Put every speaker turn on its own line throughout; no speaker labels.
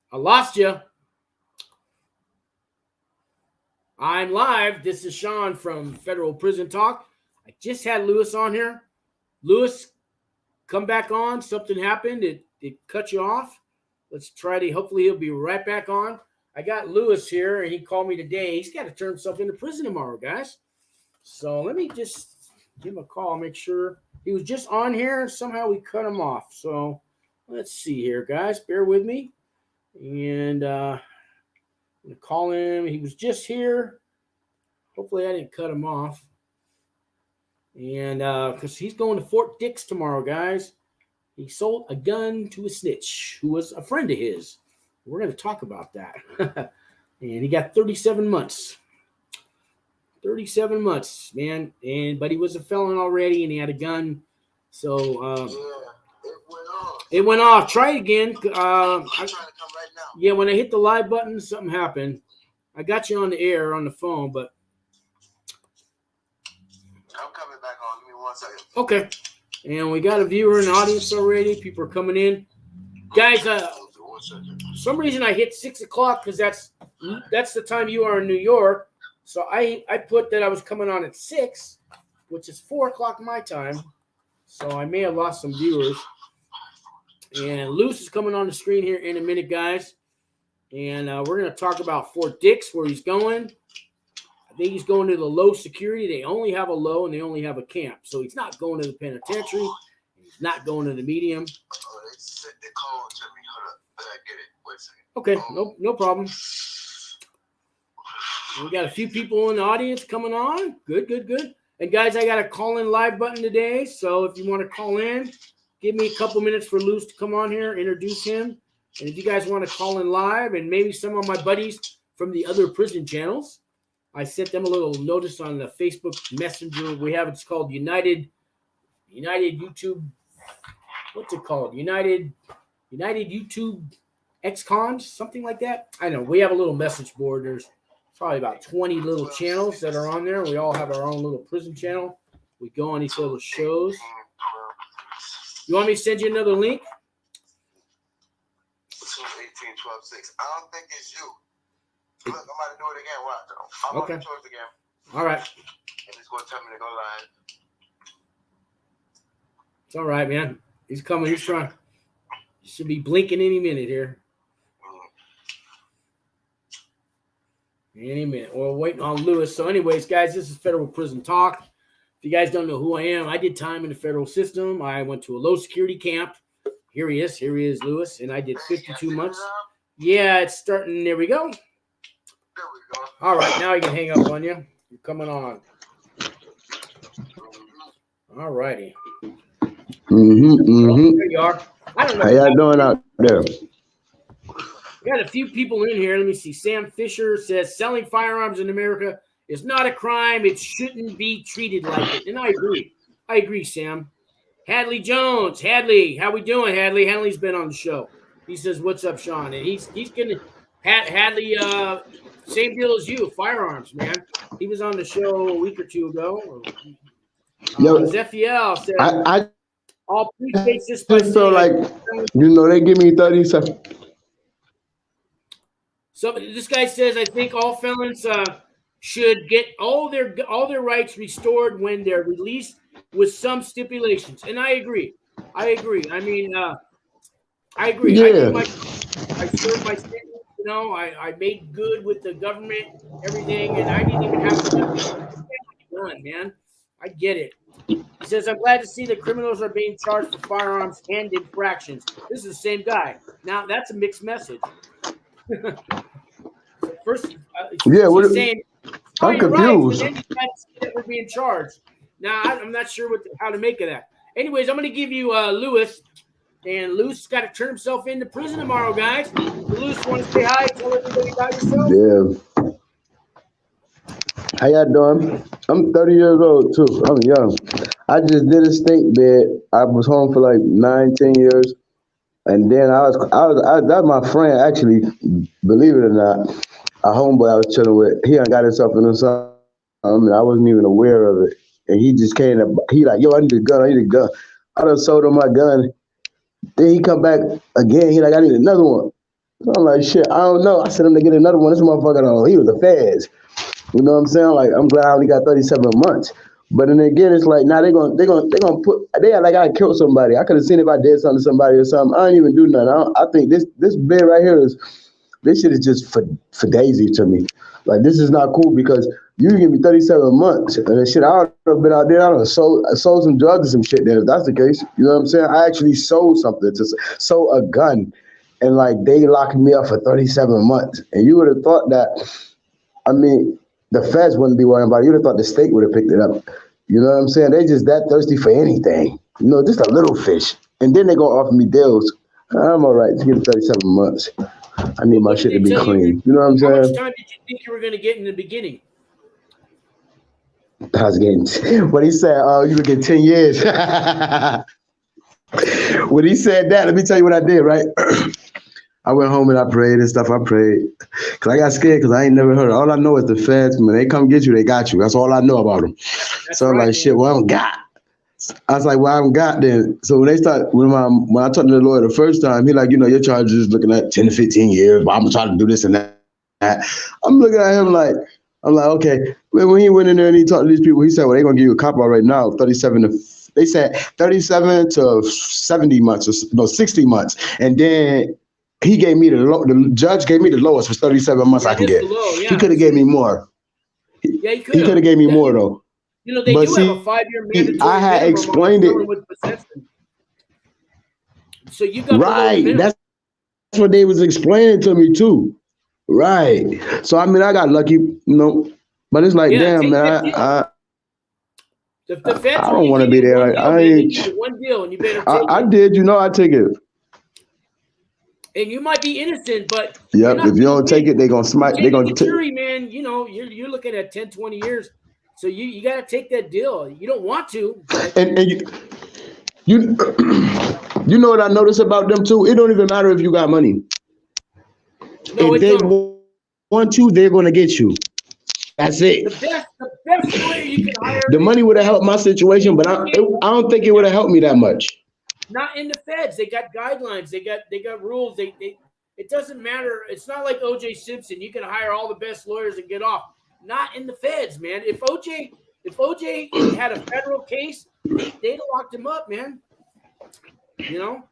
I lost you. I'm live. This is Sean from Federal Prison Talk. I just had Lewis on here. Lewis, come back on. Something happened. It cut you off. Let's try to, hopefully he'll be right back on. I got Lewis here, and he called me today. He's got to turn himself into prison tomorrow, guys. So let me just give him a call, make sure. He was just on here, and somehow we cut him off. So let's see here, guys. Bear with me. And I'm going to call him. He was just here. Hopefully I didn't cut him off. And because he's going to Fort Dix tomorrow, guys. He sold a gun to a snitch who was a friend of his. We're going to talk about that. And he got 37 months. 37 months, man. But he was a felon already, and he had a gun. So it went off. Try it again. I'm trying to come right now. Yeah, when I hit the live button, something happened. I got you on the air on the phone, but
I'm coming back on. Give me 1 second.
Okay. And we got a viewer in the audience already. People are coming in. Guys, for some reason I hit 6 o'clock because that's the time you are in New York. So I put that I was coming on at 6, which is 4 o'clock my time. So I may have lost some viewers. And Luce is coming on the screen here in a minute, guys. And we're going to talk about Fort Dix, where he's going. I think he's going to the low security. They only have a low and they only have a camp. So he's not going to the penitentiary. He's not going to the medium.
Oh, they sent the call to me. Hold up. I get it. Wait a second.
Okay, no problem. We got a few people in the audience coming on. Good. And guys, I got a call-in live button today. So if you want to call in, give me a couple minutes for Luce to come on here, introduce him. And if you guys want to call in live, and maybe some of my buddies from the other prison channels, I sent them a little notice on the Facebook Messenger we have. It's called United YouTube. What's it called? United YouTube ex-cons, something like that. I know. We have a little message board. There's probably about 20 little channels that are on there. We all have our own little prison channel. We go on these little shows. You want me to send you another link?
18-12-6. I don't think it's you. Look, I'm about to do it again. Watch. I'm
okay.
on the choice again.
All right.
And it's going to tell me to go live.
It's all right, man. He's coming. He's trying. He should be blinking any minute here. Any minute. Well, waiting on Lewis. So anyways, guys, this is Federal Prison Talk. If you guys don't know who I am, I did time in the federal system. I went to a low security camp. Here he is, Lewis. And I did 52 months. Yeah, it's starting. There we go. All right, now I can hang up on you. You're coming on. All righty. There you are. I don't know.
How y'all doing out there?
We got a few people in here. Let me see. Sam Fisher says selling firearms in America is not a crime. It shouldn't be treated like it. And I agree, Sam. Hadley Jones. Hadley, how we doing, Hadley? Hadley's been on the show. He says, "What's up, Sean?" And he's gonna Hadley. Same deal as you, firearms, man. He was on the show a week or two ago. Zephiel said,
I
"All preface this by
just feel like, they give me 30 seconds.
So this guy says, I think all felons should get all their rights restored when they're released with some stipulations." And I agree. I mean, I agree.
Yeah.
I served my sentence. I made good with the government, everything, and I didn't even have to done, man. I get it. He says, "I'm glad to see that criminals are being charged for firearms and infractions." This is the same guy. Now that's a mixed message. First, he's saying,
I'm confused.
Right, and then you guys see that we're being charged. Now I'm not sure how to make of that. Anyways, I'm going to give you Lewis. And Luce got to turn himself into prison tomorrow, guys. Luce, want to say hi? Tell everybody about yourself.
Yeah. How y'all doing? I'm 30 years old, too. I'm young. I just did a stink bed. I was home for like 9-10 years. And then that's my friend, actually, believe it or not, a homeboy I was chilling with. He got himself into something, and I wasn't even aware of it. And he just came up, he like, "Yo, I need a gun. I done sold him my gun." Then he come back again. He like, "I need another one." So I'm like, shit, I don't know. I sent him to get another one. This motherfucker, though, he was the feds. You know what I'm saying? Like, I'm glad I only got 37 months. But then again, it's like now they're gonna put they are like I killed somebody. I could have seen if I did something to somebody or something. I didn't even do nothing. I think this bid right here is this shit is just for Daisy to me. Like this is not cool because you give me 37 months and the shit I would have been out there. I sold some drugs and some shit there. If that's the case, you know what I'm saying? I actually sold something sold a gun, and like they locked me up for 37 months. And you would have thought that. I mean, the feds wouldn't be worrying about it. You'd have thought the state would have picked it up. You know what I'm saying? They just that thirsty for anything. You know, just a little fish. And then they gonna offer me deals. I'm all right. Just give me 37 months. I need my shit to be clean. You know what I'm saying?
How much time did you think you were going to get in the beginning?
I was getting, what he said, you would get 10 years. When he said that, let me tell you what I did, right? I went home and I prayed and stuff. I prayed because I got scared because I ain't never heard. All I know is the feds, when they come get you, they got you. That's all I know about them. So I'm like, shit, well, I don't got. I was like, well, I don't got then. So when I talked to the lawyer the first time, he like, you know, your charge is looking at 10 to 15 years. But I'm gonna try to do this and that. I'm looking at him like, I'm like, okay. When he went in there and he talked to these people, he said, well, they're gonna give you a cop out right now, 37 to. They said 37 to 70 months, or no, 60 months, and then. He gave me the judge gave me the lowest was 37 months I can get. He could have gave me more.
Yeah, he could
have gave me more though.
You know, they do have a 5-year mandatory.
I had explained it.
So you got
right. That's what they was explaining to me too. Right. So I mean, I got lucky, you know, but it's like, damn, man, I don't want to be there. Like, I ain't.
One deal, and you better take
I did, you know, I take it.
And you might be innocent, but
yep, if you don't take it, they're gonna smack. They're gonna
jury, man. You know, you're looking at 10, 20 years. So you got to take that deal. You don't want to, but.
And you know what I notice about them too? It don't even matter if you got money.
No,
if they want you, they're gonna get you. That's it.
The best lawyer you can hire.
The money would have helped my situation, but I don't think it would have helped me that much.
Not in the feds. They got guidelines. They got rules. It doesn't matter. It's not like O.J. Simpson. You can hire all the best lawyers and get off. Not in the feds, man. If O.J. had a federal case, they'd have locked him up, man. You know?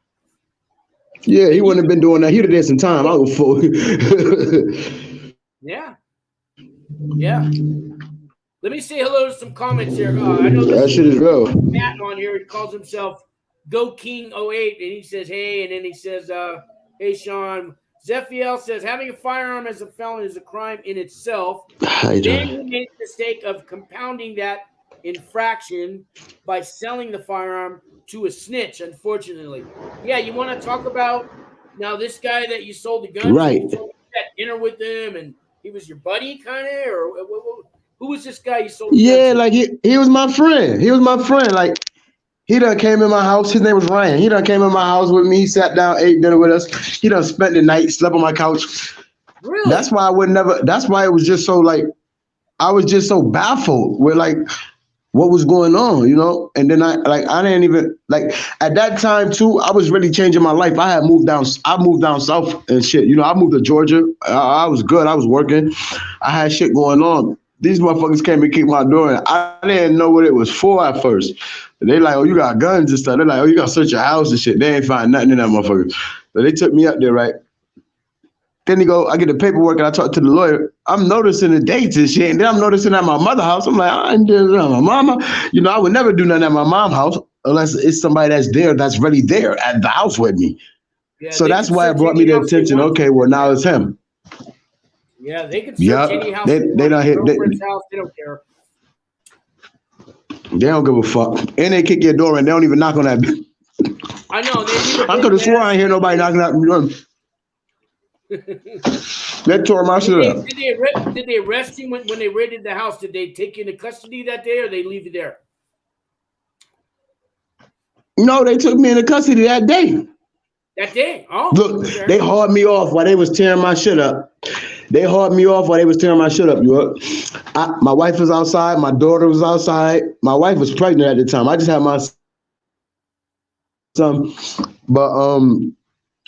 Yeah, he wouldn't have been doing that. He'd have did some time. I was full.
Yeah. Yeah. Let me say hello to some comments here. I know
that shit is real.
Matt on here. He calls himself Go King 08, and he says, hey, and then he says, hey, Sean. Zephiel says, having a firearm as a felon is a crime in itself. Then he made the mistake of compounding that infraction by selling the firearm to a snitch, unfortunately. Yeah, you want to talk about now this guy that you sold the gun
right.
to? You had dinner with him, and he was your buddy, kind of? Or who was this guy you sold the gun to?
Like he was my friend. He was my friend. Like, he done came in my house. His name was Ryan. He done came in my house with me. He sat down, ate dinner with us. He done spent the night, slept on my couch.
Really?
That's why that's why it was just so like, I was just so baffled with like what was going on, you know? And then I didn't even, like, at that time too, I was really changing my life. I moved down south and shit. You know, I moved to Georgia. I was good. I was working. I had shit going on. These motherfuckers came and kicked my door, and I didn't know what it was for at first. They like, oh, you got guns and stuff. They're like, oh, you got to search your house and shit. They ain't find nothing in that motherfucker. So they took me up there, right? Then I get the paperwork and I talk to the lawyer. I'm noticing the dates and shit. And then I'm noticing at my mother's house. I'm like, I ain't doing that at my mama. You know, I would never do nothing at my mom's house unless it's somebody that's there, that's really there at the house with me. Yeah, so that's why it brought me the attention. Okay, well, now it's him.
Yeah, they can search any house. They don't hit house. They don't care.
They don't give a fuck. And they kick your door and they don't even knock on that.
I know.
I could have sworn I ain't hear nobody knocking out the door. They tore my shit up.
Did they arrest you when they raided the house? Did they take you into custody that day or they leave you there?
No, they took me into custody that day.
That day? Oh.
Look, they hauled me off while they was tearing my shit up. You know? My wife was outside. My daughter was outside. My wife was pregnant at the time. I just had my son. But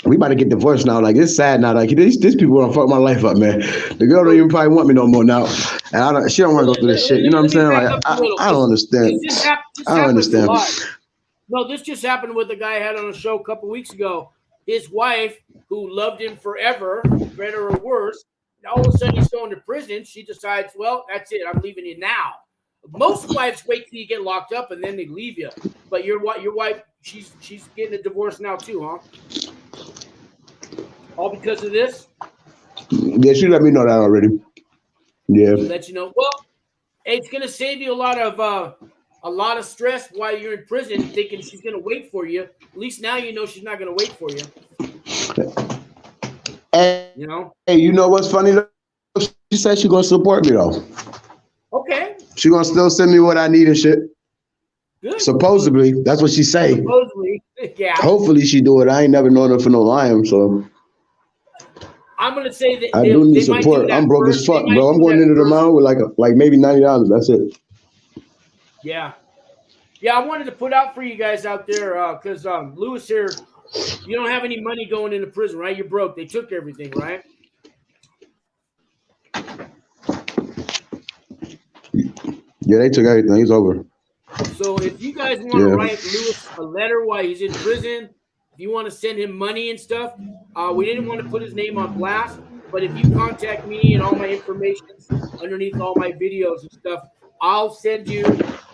We about to get divorced now. Like, it's sad now. Like, these people want to fuck my life up, man. The girl don't even probably want me no more now. And she don't want to go through this shit. You know what I'm saying? Like, I don't understand.
This
I don't understand.
A lot. No, this just happened with a guy I had on a show a couple weeks ago. His wife, who loved him forever, better or worse, all of a sudden he's going to prison. She decides, well, that's it. I'm leaving you now. Most wives wait till you get locked up and then they leave you. But your wife, she's getting a divorce now too, huh? All because of this?
Yeah, she let me know that already. Yeah.
She let you know. Well, it's gonna save you a lot of stress while you're in prison, thinking she's gonna wait for you. At least now you know she's not gonna wait for you.
Hey,
you know.
Hey, you know what's funny though? She said she's gonna support me though.
Okay.
She gonna still send me what I need and shit.
Good.
Supposedly, that's what she say.
Supposedly, yeah.
Hopefully she do it. I ain't never known her for no lying, so.
I'm gonna say that
I do need support. I'm broke as fuck, bro. I'm going into the mountain with like maybe $90. That's it.
Yeah. Yeah, I wanted to put out for you guys out there because Lewis here, you don't have any money going into prison, right? You're broke. They took everything, right?
Yeah, they took everything. It's over.
So if you guys want to write Lewis a letter while he's in prison, if you want to send him money and stuff, we didn't want to put his name on blast, but if you contact me and all my information underneath all my videos and stuff, I'll send you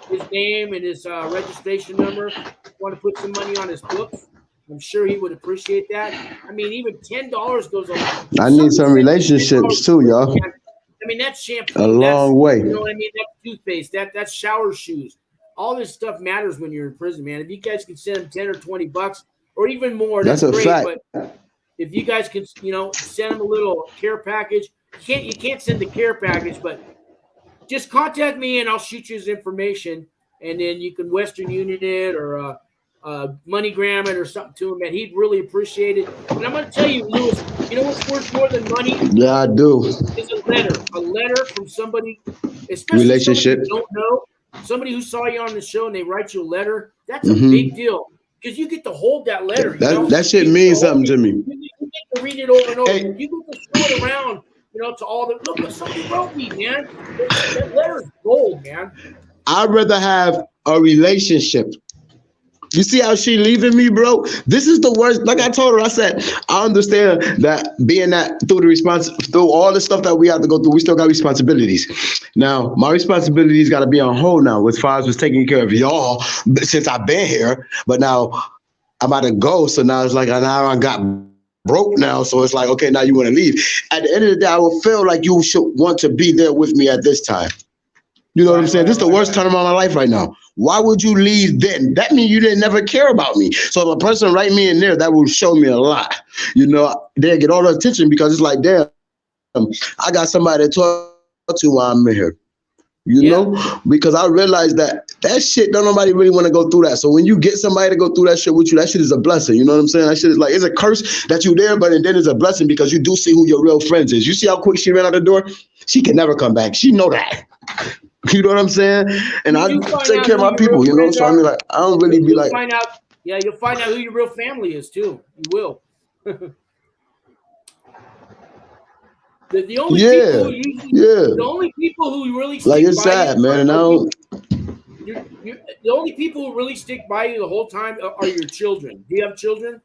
his name and his registration number. If you want to put some money on his books, I'm sure he would appreciate that. I mean, even $10 goes a long way.
I need some relationships too, y'all.
I mean, that's shampoo.
A long way.
You know what I mean? That's toothpaste. That's shower shoes. All this stuff matters when you're in prison, man. If you guys can send him 10 or 20 bucks or even more, that's great.
Fact.
But if you guys can, send him a little care package, you can't send the care package, but just contact me and I'll shoot you his information, and then you can Western Union it or MoneyGram it or something to him, man. He'd really appreciate it. And I'm going to tell you, Lewis, you know what's worth more than money?
Yeah, I do.
Is a letter from somebody, especially
relationship.
Somebody you don't know, somebody who saw you on the show and they write you a letter. That's a big deal because you get to hold that letter.
That shit means something to me.
You get to read it over and over. Hey. You get to show it around, to all the look what somebody wrote me, man. That letter's gold, man.
I'd rather have a relationship. You see how she leaving me, bro? This is the worst. Like I told her, I said, I understand that being that through all the stuff that we have to go through, we still got responsibilities. Now, my responsibilities got to be on hold now as far as was taking care of y'all since I've been here. But now I'm about to go. So now it's like, now I got broke now. So it's like, okay, now you want to leave. At the end of the day, I will feel like you should want to be there with me at this time. You know what I'm saying? This is the worst time of my life right now. Why would you leave then? That means you didn't never care about me. So if a person write me in there, that will show me a lot. They'll get all the attention because it's like, damn, I got somebody to talk to while I'm in here. You know? Because I realized that shit, don't nobody really want to go through that. So when you get somebody to go through that shit with you, that shit is a blessing. You know what I'm saying? That shit is like, it's a curse that you're there, but then it's a blessing because you do see who your real friends is. You see how quick she ran out the door? She can never come back. She know that. You know what I'm saying? And I take care of my people, so I mean, like, I don't really be like.
You'll find out who your real family is too. You will. the only people who the only people who really stick
like, it's
by
sad,
you,
man. And I don't.
The only people who really stick by you the whole time are your children. Do you have children?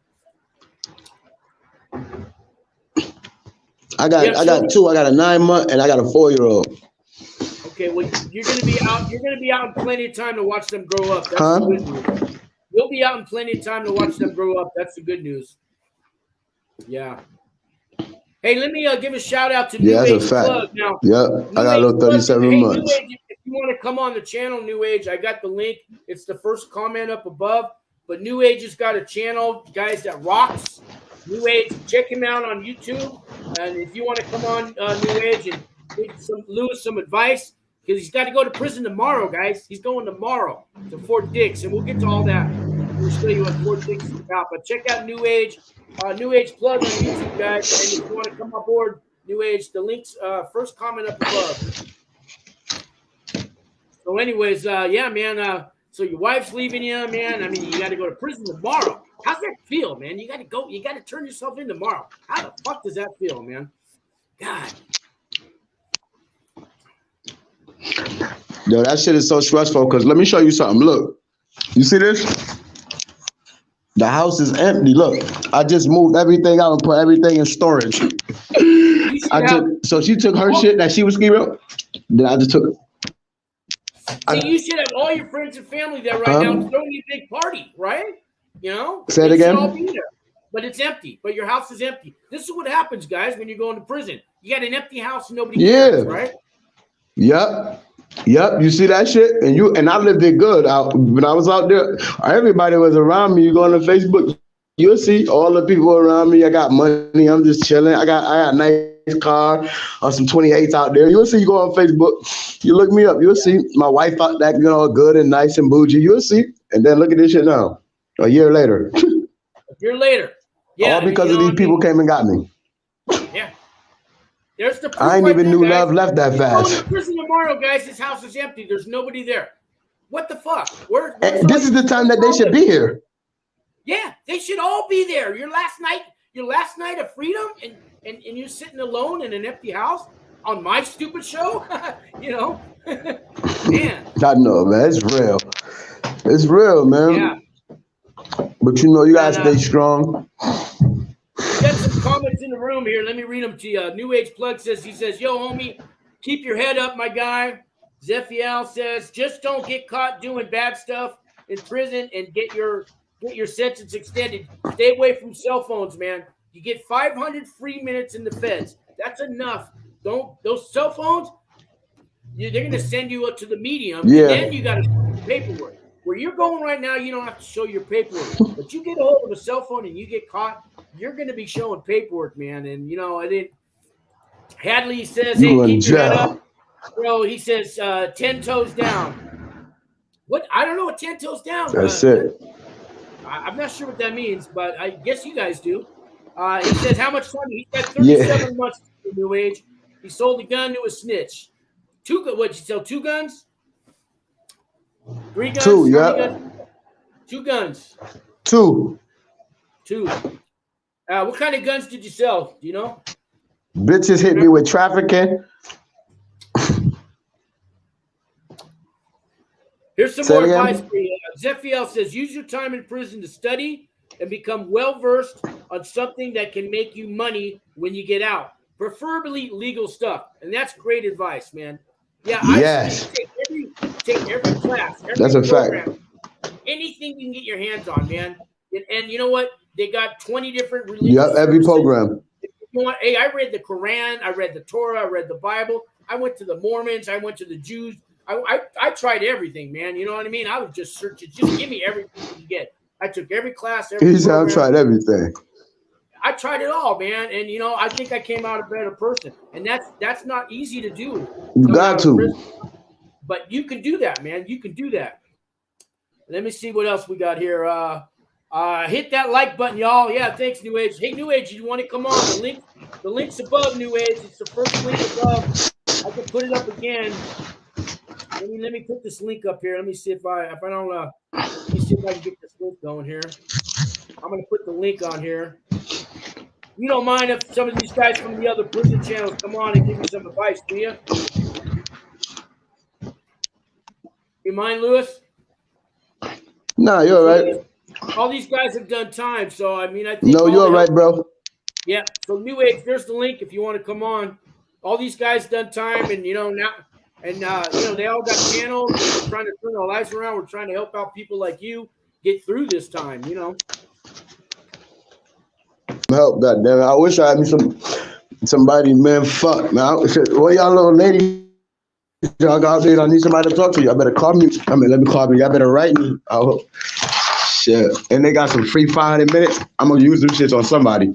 I got two. I got a 9-month and I got a 4-year-old.
Okay, well, you're gonna be out. You're gonna be out in plenty of time to watch them grow up. That's the good news. You'll be out in plenty of time to watch them grow up. That's the good news. Yeah. Hey, let me give a shout out to New Age Plug now.
I got a little 37 months.
New Age, if you want to come on the channel, New Age, I got the link. It's the first comment up above. But New Age has got a channel, guys, that rocks. New Age, check him out on YouTube. And if you want to come on New Age and give Lewis some advice, because he's got to go to prison tomorrow, guys. He's going tomorrow to Fort Dix, and we'll get to all that. We'll show you what Fort Dix is about. But check out New Age Plug on YouTube, guys. And if you want to come aboard New Age, the link's first comment up above. So anyways, yeah, man. So your wife's leaving you, man. I mean, you got to go to prison tomorrow. How's that feel, man? You got to go. You got to turn yourself in tomorrow. How the fuck does that feel, man? God.
Yo, that shit is so stressful because let me show you something. Look, you see this? The house is empty. Look, I just moved everything out and put everything in storage. So she took her shit that she was keeping, then I just took it.
See, you should have all your friends and family there right now throwing you a big party, right? You know?
Say it again.
All be there, but it's empty. But your house is empty. This is what happens, guys, when you're going to prison. You got an empty house and nobody cares, right?
Yep. You see that shit? And I lived it good. When I was out there, everybody was around me. You go on the Facebook, you'll see all the people around me. I got money. I'm just chilling. I got a nice car or some 28s out there. You'll see. You go on Facebook, you look me up. You'll see my wife out that good and nice and bougie. You'll see. And then look at this shit now. A year later.
Yeah.
All because of these people came and got me.
Yeah. There's the proof.
I ain't
right
even
there,
knew
guys.
love left that fast.
Going to prison tomorrow, guys. This house is empty. There's nobody there. What the fuck?
This is the time that they should be here.
Yeah, they should all be there. Your last night of freedom, and you're sitting alone in an empty house on my stupid show. You know, man.
I know, man. It's real. It's real, man.
Yeah.
But you gotta stay strong.
We got some comments in the room here. Let me read them to you. New Age Plug says, yo, homie, keep your head up, my guy. Zephiel says, just don't get caught doing bad stuff in prison and get your sentence extended. Stay away from cell phones, man. You get 500 free minutes in the feds. That's enough. Those cell phones, they're going to send you up to the medium. Yeah. And then you got to show your paperwork. Where you're going right now, you don't have to show your paperwork. But you get a hold of a cell phone and you get caught, you're going to be showing paperwork, man. And, Hadley says, hey, keep your head up. Bro, he says, 10 toes down. What? I don't know what 10 toes down.
That's it.
I'm not sure what that means, but I guess you guys do. He says, how much time? He's got 37 months in New Age. He sold a gun to a snitch. What'd you sell? 2 guns? 3 guns?
2, yeah.
Guns? 2 guns.
2.
What kind of guns did you sell? Do you know?
Bitches hit me with trafficking.
Here's some more advice for you. Zephiel says, use your time in prison to study and become well-versed on something that can make you money when you get out, preferably legal stuff. And that's great advice, man. Yeah,
yes.
Take every class.
That's a program,
fact. Anything you can get your hands on, man. And you know what? They got 20 different religions.
Yeah, every program.
You know what? Hey, I read the Quran, I read the Torah, I read the Bible. I went to the Mormons, I went to the Jews. I tried everything, man. You know what I mean? I was just searching. Just give me everything you can get. I took every class.
He said, I've tried everything.
I tried it all, man. And, I think I came out a better person. And that's not easy to do.
You got to.
But you can do that, man. You can do that. Let me see what else we got here. Hit that like button, y'all. Yeah, thanks, New Age. Hey, New Age, you want to come on? The link's above, New Age. It's the first link above. I can put it up again. Let me put this link up here. Let me see if I don't let me see if I can get this link going here. I'm gonna put the link on here. You don't mind if some of these guys from the other prison channels come on and give me some advice, do you? You mind, Lewis?
No, you're all right.
All these guys have done time, so I think.
No, you're all right, bro.
Yeah. So New Age, there's the link if you want to come on. All these guys done time, and now. And, they all got channels. We're trying to turn our lives around. We're trying to help out people like you get through this time,
Help, goddamn it. I wish I had me somebody, man. Fuck, man. Well, y'all little ladies, y'all got there. I need somebody to talk to you. I better call me. Let me call me. Y'all better write me. Oh, shit. And they got some free 500 minutes. I'm going to use them shits on somebody.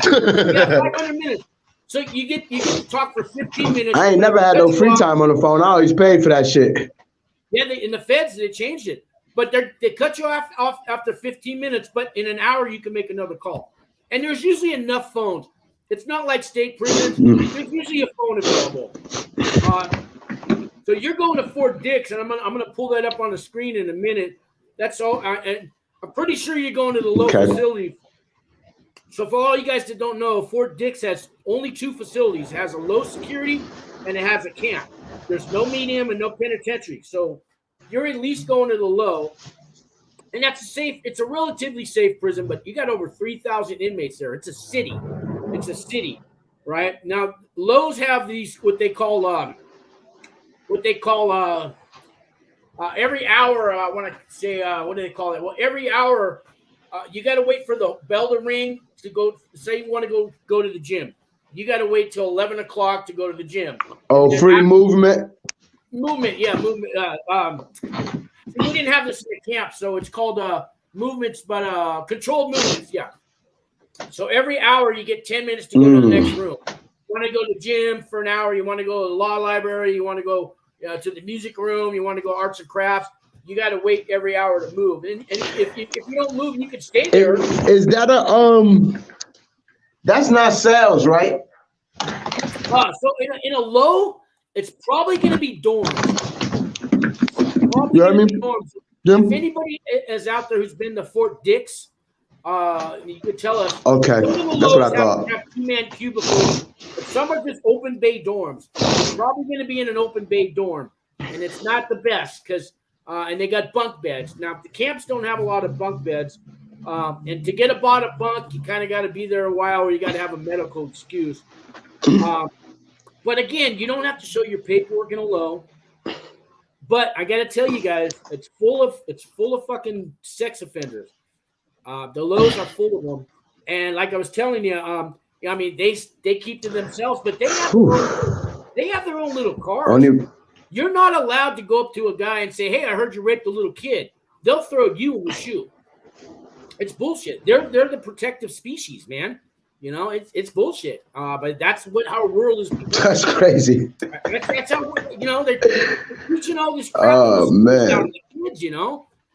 Yeah, 500 minutes. So you get to talk for 15 minutes.
I ain't never had no free time on the phone. I always paid for that shit.
Yeah, in the feds, they changed it. But they cut you off after 15 minutes, but in an hour, you can make another call. And there's usually enough phones. It's not like state prisons. There's usually a phone available. So you're going to Fort Dix, and I'm gonna pull that up on the screen in a minute. That's all. And I'm pretty sure you're going to the low facility. So for all you guys that don't know, Fort Dix has only 2 facilities. It has a low security and it has a camp. There's no medium and no penitentiary. So you're at least going to the low. And it's a relatively safe prison, but you got over 3,000 inmates there. It's a city. Right? Now, lows have these, what they call every hour, I want to say, what do they call it? Well, every hour, you got to wait for the bell to ring to go. Say you want to go to the gym. You got to wait till 11 o'clock to go to the gym.
Oh, free movement?
Movement, yeah, movement. We didn't have this in the camp, so it's called movements, but controlled movements, yeah. So every hour you get 10 minutes to go to the next room. You want to go to the gym for an hour. You want to go to the law library. You want to go to the music room. You want to go arts and crafts. You got to wait every hour to move. And if you don't move, you can stay there.
Is that that's not sales, right?
So in a low, it's probably going to be dorms.
You know what I mean?
Dorms. If anybody is out there who's been to Fort Dix, you could tell us.
Okay, that's what I thought.
Have 2-man cubicles, but some are just open bay dorms. You're probably going to be in an open bay dorm, and it's not the best because and they got bunk beds. Now the camps don't have a lot of bunk beds, and to get a bunk, you kind of got to be there a while, or you got to have a medical excuse. But again, you don't have to show your paperwork in a low. But I got to tell you guys, it's full of fucking sex offenders. The lows are full of them, and like I was telling you, I mean they keep to themselves, but they have their own little cars. You're not allowed to go up to a guy and say, "Hey, I heard you raped a little kid." They'll throw you in the shoe. It's bullshit. They're the protective species, man. You know, it's bullshit. But that's what our world is.
That's crazy.
That's how they're teaching all this crap.
Oh man,
the kids,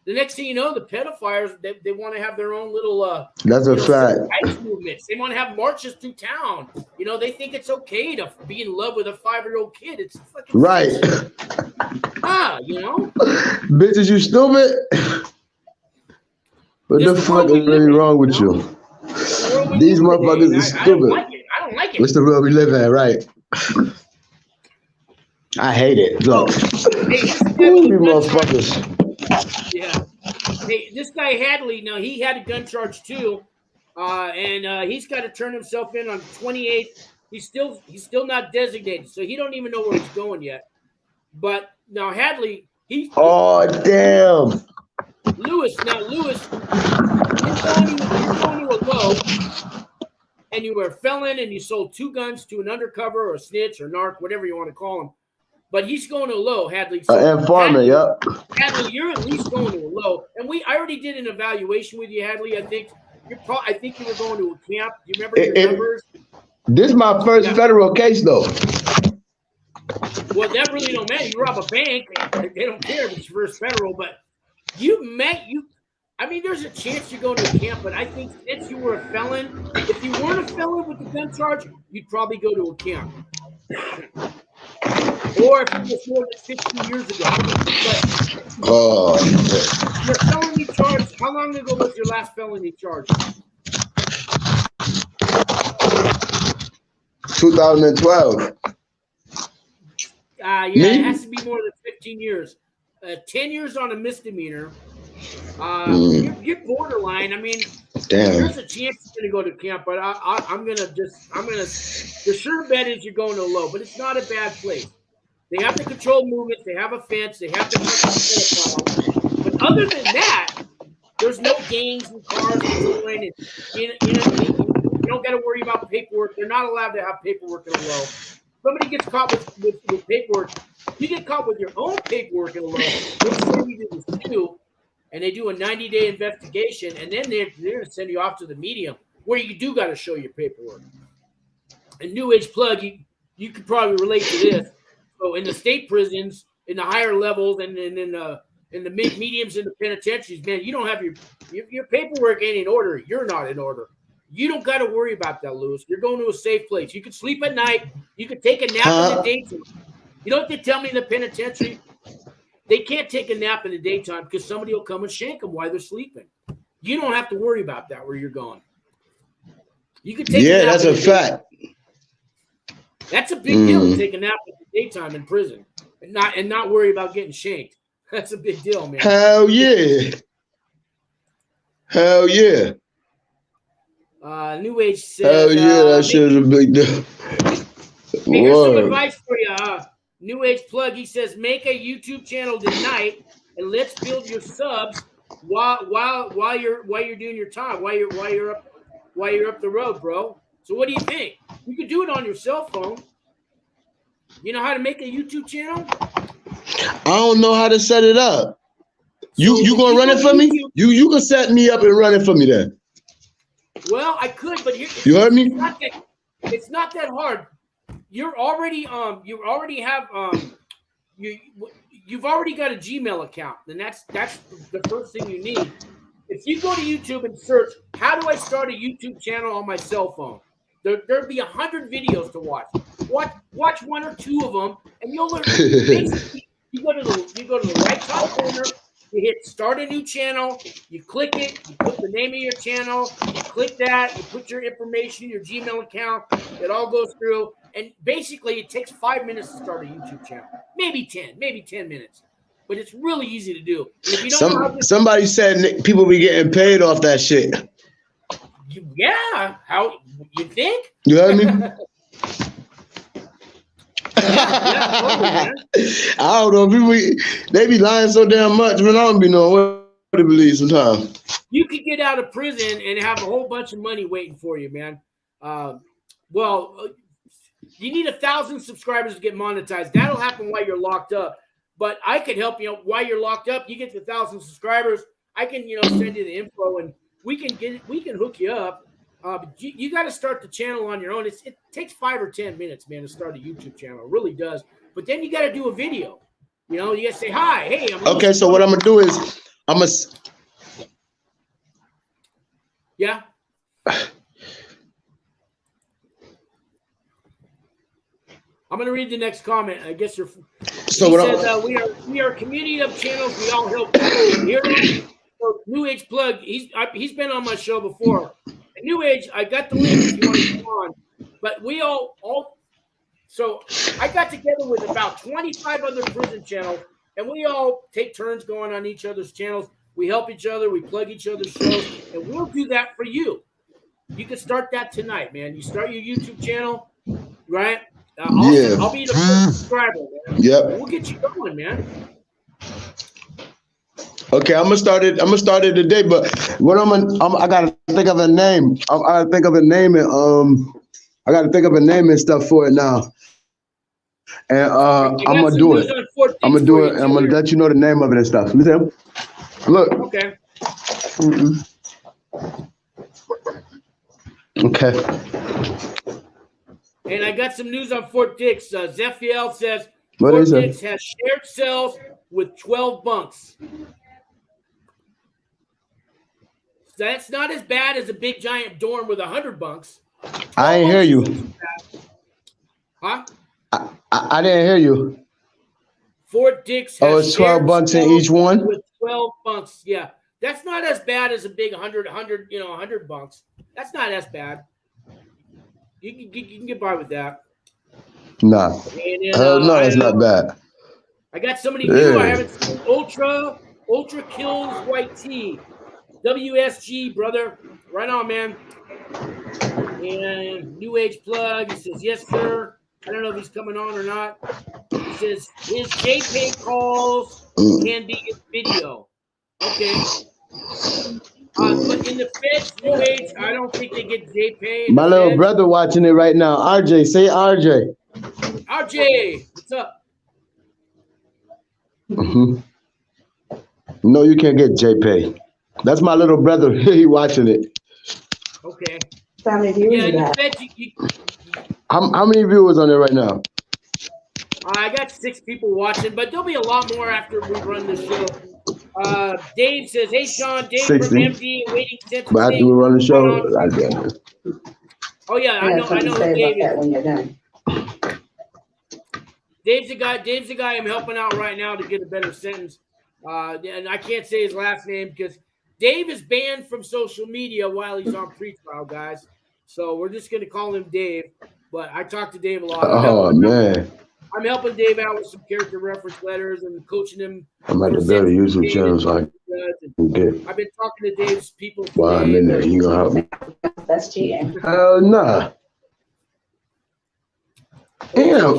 the next thing you know, the pedophiles they want to have their own little.
That's a fact.
Rights movements. They want to have marches through town. They think it's okay to be in love with a 5-year-old kid. It's fucking
right. Bitches, you stupid. What the fuck is really wrong with you? These motherfuckers are stupid.
I don't like it.
What's the world we live in, right? I hate it. Look. These motherfuckers.
Yeah. Hey, this guy Hadley, now he had a gun charge too. And he's got to turn himself in on 28th. He's still not designated, so he don't even know where he's going yet. But now Hadley,
oh damn.
Lewis, you're going to a low, and you were a felon, and you sold 2 guns to an undercover or a snitch or narc, whatever you want to call him. But he's going to a low, Hadley. So
informant, yep.
Hadley, you're at least going to a low, and I already did an evaluation with you, Hadley. I think you were going to a camp. Do you remember your numbers?
This is my first federal case, though.
Well, that really don't matter. You rob a bank, they don't care if it's your first federal, but I mean, there's a chance you go to a camp, but I think since you were a felon, if you weren't a felon with the gun charge, you'd probably go to a camp. Or if it was more than 15 years ago. But your felony charge, how long ago was your last felony charge?
2012.
It has to be more than 15 years. 10 years on a misdemeanor. You're borderline. I mean, there's a chance you're gonna go to camp, but the sure bet is you're going to low, but it's not a bad place. They have to control movement, they have a fence, they have to. But other than that, there's no gangs and cars and you don't got to worry about paperwork. They're not allowed to have paperwork in a low. Somebody gets caught with paperwork. You get caught with your own paperwork in a low. They'll send you to the SEAL, and they do a 90-day investigation, and then they're going to send you off to the medium, where you do got to show your paperwork. And New Age Plug, you could probably relate to this. So in the state prisons, in the higher levels, and in the mediums in the penitentiaries, man, you don't have your paperwork ain't in order. You're not in order. You don't got to worry about that, Lewis. You're going to a safe place. You can sleep at night. You can take a nap in the daytime. You know what they tell me in the penitentiary? They can't take a nap in the daytime because somebody will come and shank them while they're sleeping. You don't have to worry about that where you're going. You can take
Yeah,
a nap
that's a fact.
That's a big deal to take a nap in the daytime in prison and not worry about getting shanked. That's a big deal, man.
Hell yeah. Hell yeah.
New Age says,
hell yeah, that shit is a big deal.
Hey, here's some advice for you. New Age plug. He says, make a YouTube channel tonight and let's build your subs while you're doing your time, while you're up the road, bro. So what do you think? You could do it on your cell phone. You know how to make a YouTube channel?
I don't know how to set it up. You gonna run it for me? You can set me up and run it for me then.
Well, I could, but here
you heard me?
It's not that hard. You've already got a Gmail account, and that's the first thing you need. If you go to YouTube and search, how do I start a YouTube channel on my cell phone? There'll be 100 videos to watch. Watch one or two of them, and you'll learn. Basically, you go to the right top corner. You hit start a new channel, you click it, you put the name of your channel, you click that, you put your information, your Gmail account, it all goes through. And basically it takes 5 minutes to start a YouTube channel. Maybe 10 minutes. But it's really easy to do. If you don't
somebody said people be getting paid off that shit.
Yeah. How you think?
You heard me?
Totally,
I don't know. People, they be lying so damn much, man. I don't be knowing what to believe sometimes.
You could get out of prison and have a whole bunch of money waiting for you, man. You need 1,000 subscribers to get monetized. That'll happen while you're locked up. But I could help you while you're locked up. You get to 1,000 subscribers. I can, send you the info and we can hook you up. But you got to start the channel on your own. It takes 5 or 10 minutes, man, to start a YouTube channel. It really does. But then you got to do a video. You got to say, hi, hey.
Okay, so what I'm going to do is
Yeah. I'm going to read the next comment. I guess you're. So he says, we are a community of channels. We all help. Here, so New Age plug. He's been on my show before. New Age, I got the link if you want to come on. But we all. So I got together with about 25 other prison channels, and we all take turns going on each other's channels. We help each other. We plug each other's shows, and we'll do that for you. You can start that tonight, man. You start your YouTube channel, right? I'll be the first subscriber, man.
Yep.
We'll get you going, man.
Okay, I'm gonna start it today. But what I gotta think of a name. I gotta think of a name and stuff for it now. And I'm gonna do it. I'm gonna do it. And I'm gonna let you know the name of it and stuff. Listen, look.
Okay.
Okay.
And I got some news on Fort Dix. Zephiel says
Fort
Dix has shared cells with 12 bunks. That's not as bad as a big giant dorm with 100 bunks.
I ain't hear you.
Huh?
I didn't hear you.
Fort Dix has
it's 12 bunks in each one?
With 12 bunks, yeah. That's not as bad as a big 100 bunks. That's not as bad. You can get by with that.
Nah. No, it's not bad.
I got somebody new. I haven't seen Ultra Kills White Tea. WSG, brother. Right on, man. And New Age plug. He says, yes, sir. I don't know if he's coming on or not. He says, his JPay calls can be in video. Okay. But in the Feds, New Age, I don't think they get JPay.
My little brother watching it right now. RJ, say RJ.
RJ, what's up?
Mm-hmm. No, you can't get JPay. That's my little brother. He watching it.
Okay.
How many viewers you have?
How many viewers on there right now?
I got 6 people watching, but there'll be a lot more after we run the show. Dave says, hey, Sean, Dave
60.
from MD, waiting since.
But after we run the show,
oh, yeah, I know who Dave is.
When you're done.
Dave's the guy I'm helping out right now to get a better sentence. And I can't say his last name because Dave is banned from social media while he's on pretrial, guys. So we're just going to call him Dave. But I talk to Dave a lot.
Man.
I'm helping Dave out with some character reference letters and coaching him.
I'm at the better YouTube channel, so I can get.
I've been talking to Dave's people.
While I'm in there, you gonna help me?
That's cheating.
Hell nah. Damn.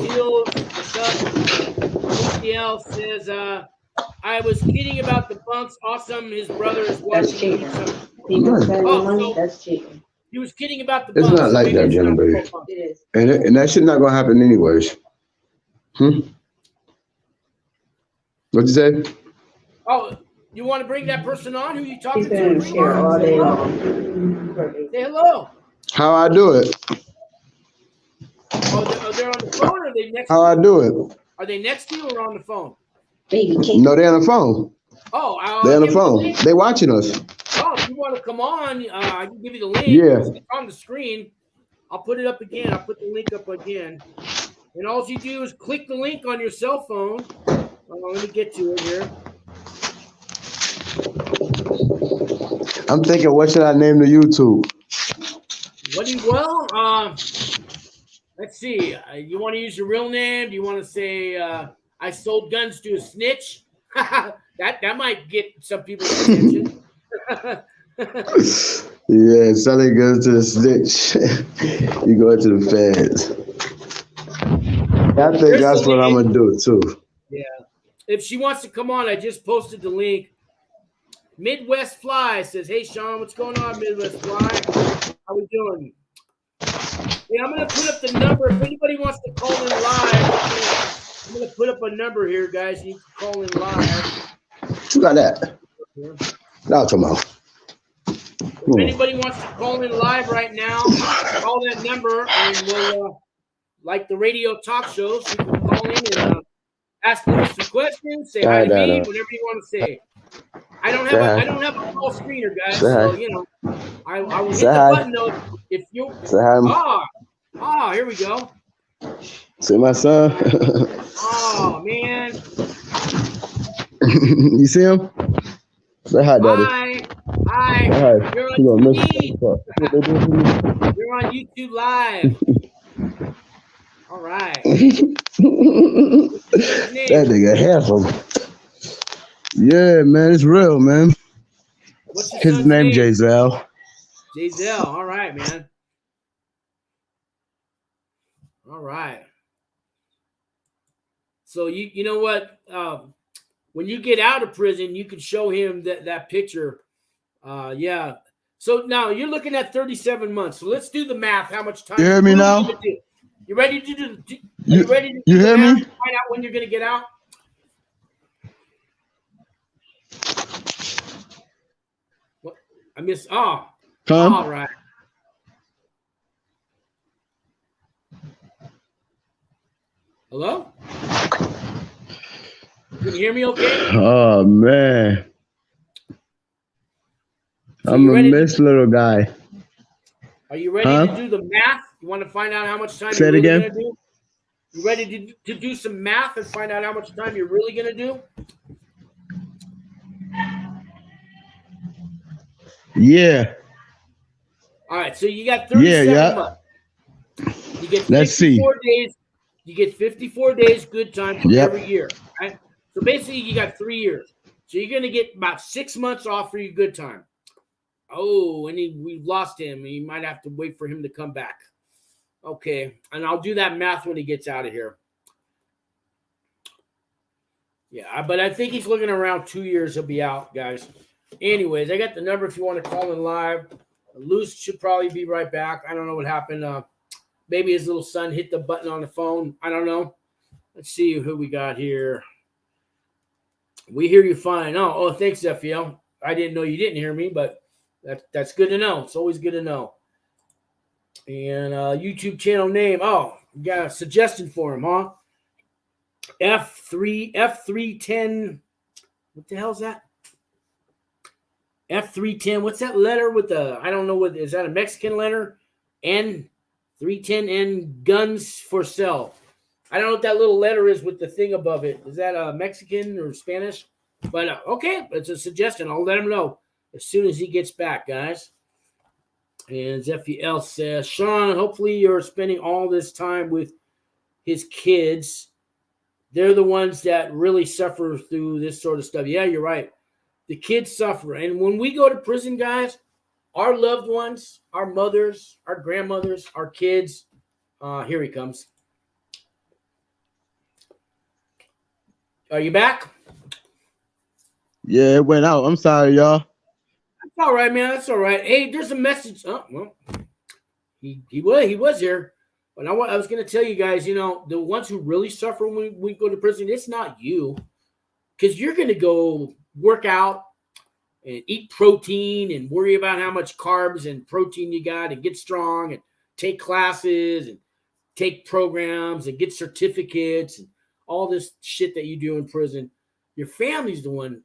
ACL says, I was kidding about the bunks. Awesome. His brother is
That's
watching.
cheating. People spending money, that's cheating.
He was kidding about the
It's
bunks.
not like that, Jenna, baby.
It is.
And that shit not gonna happen anyways. What'd you say?
Oh, you want to bring that person on? Who you talking
He's been
to?
here all day long.
Say hello.
How I do it?
Oh, they're on the phone, or are they next?
How I do it?
Are they next to you or on the phone?
Baby cake.
No, they're on the phone.
Oh,
They're on the phone. They watching us.
Oh, if you want to come on, I can give you the link.
Yeah.
It's on the screen. I'll put it up again. I'll put the link up again. And all you do is click the link on your cell phone. Let me get to it here.
I'm thinking, what should I name the YouTube?
Let's see. You want to use your real name? Do you want to say I sold guns to a snitch? that might get some people's attention.
Yeah, selling guns to the snitch. You go to the feds. I think that's what I'm gonna do too.
Yeah. If she wants to come on, I just posted the link. Midwest Fly says, "Hey Sean, what's going on, Midwest Fly? How we doing?" Yeah, I'm gonna put up the number. If anybody wants to call in live, I'm gonna put up a number here, guys. You can call in live.
You got that? Now tomorrow.
If anybody wants to call in live right now, call that number, and we'll, like the radio talk shows, you can call in and ask us some questions, say hi to me, whatever you want to say. I don't have a call screener, guys, so you know, I will hit the button though if you. Here we go.
See my son.
Oh man.
You see him? Say hi, Daddy.
Hi. You're on You're on YouTube Live. All right.
That nigga handsome. Yeah, man, it's real, man.
What's
his name? Jayzel.
Jayzel. All right, man. All right. So you know what? When you get out of prison, you can show him that picture. Yeah. So now you're looking at 37 months. So let's do the math. How much time?
You hear me now?
You ready to do?
You ready to you hear me?
Find out when you're gonna get out. What? I missed. Oh.
Come.
All right. Hello? Can you hear me okay?
Oh, man. So I'm a miss little guy.
Are you ready to do the math? You want to find out how much time
Say
you're
it
really
again.
going to do? You ready to do some math and find out how much time you're really going to do?
Yeah.
All right, so you got 37 months. You get 54 days. You get 54 days good time for every year. Right? So basically, you got 3 years. So you're going to get about 6 months off for your good time. Oh, and we've lost him. You might have to wait for him to come back. Okay, and I'll do that math when he gets out of here. Yeah, but I think he's looking around 2 years he'll be out, guys. Anyways, I got the number if you want to call in live. Luce should probably be right back. I don't know what happened. Maybe his little son hit the button on the phone. I don't know. Let's see who we got here. We hear you fine. Oh, thanks, Zephiel. I didn't know you didn't hear me, but that's good to know. It's always good to know. And YouTube channel name. Oh, you got a suggestion for him, huh? F310. What the hell is that? F310. What's that letter with the? I don't know what is that a Mexican letter? N310N guns for sale. I don't know what that little letter is with the thing above it. Is that Mexican or Spanish? But okay, it's a suggestion. I'll let him know. as soon as he gets back, guys. And Zephiel says, Sean, hopefully you're spending all this time with his kids. They're the ones that really suffer through this sort of stuff. Yeah, you're right. The kids suffer. And when we go to prison, guys, our loved ones, our mothers, our grandmothers, our kids, here he comes. Are you back?
Yeah, it went out. I'm sorry, y'all.
That's all right, man. That's all right. Hey, there's a message. Oh, well, he was here. But I was going to tell you guys, the ones who really suffer when we go to prison, it's not you. Because you're going to go work out and eat protein and worry about how much carbs and protein you got and get strong and take classes and take programs and get certificates and all this shit that you do in prison. Your family's the one.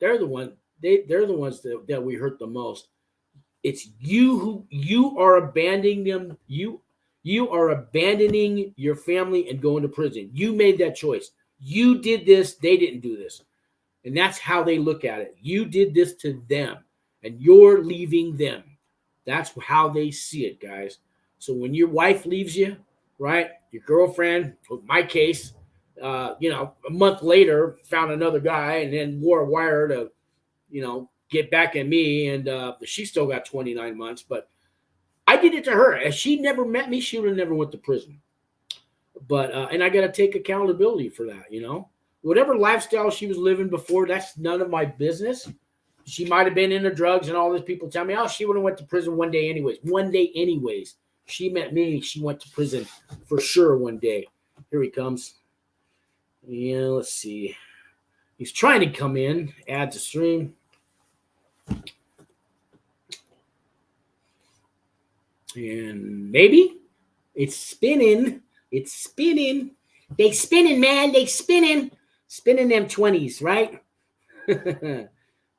They're the one. They're the ones that we hurt the most. It's you you are abandoning them. You are abandoning your family and going to prison. You made that choice. You did this. They didn't do this. And that's how they look at it. You did this to them, and you're leaving them. That's how they see it, guys. So when your wife leaves you, right, your girlfriend, in my case, a month later, found another guy and then wore a wire to, get back at me. And she still got 29 months. But I did it to her. If she never met me, she would have never went to prison. But and I got to take accountability for that, Whatever lifestyle she was living before, that's none of my business. She might have been into drugs and all these people tell me, oh, she would have went to prison one day anyways. One day anyways. She met me. She went to prison for sure one day. Here he comes. Yeah, let's see. He's trying to come in, add to stream. And maybe it's spinning. It's spinning. They spinning, man. They spinning. Spinning them 20s, right?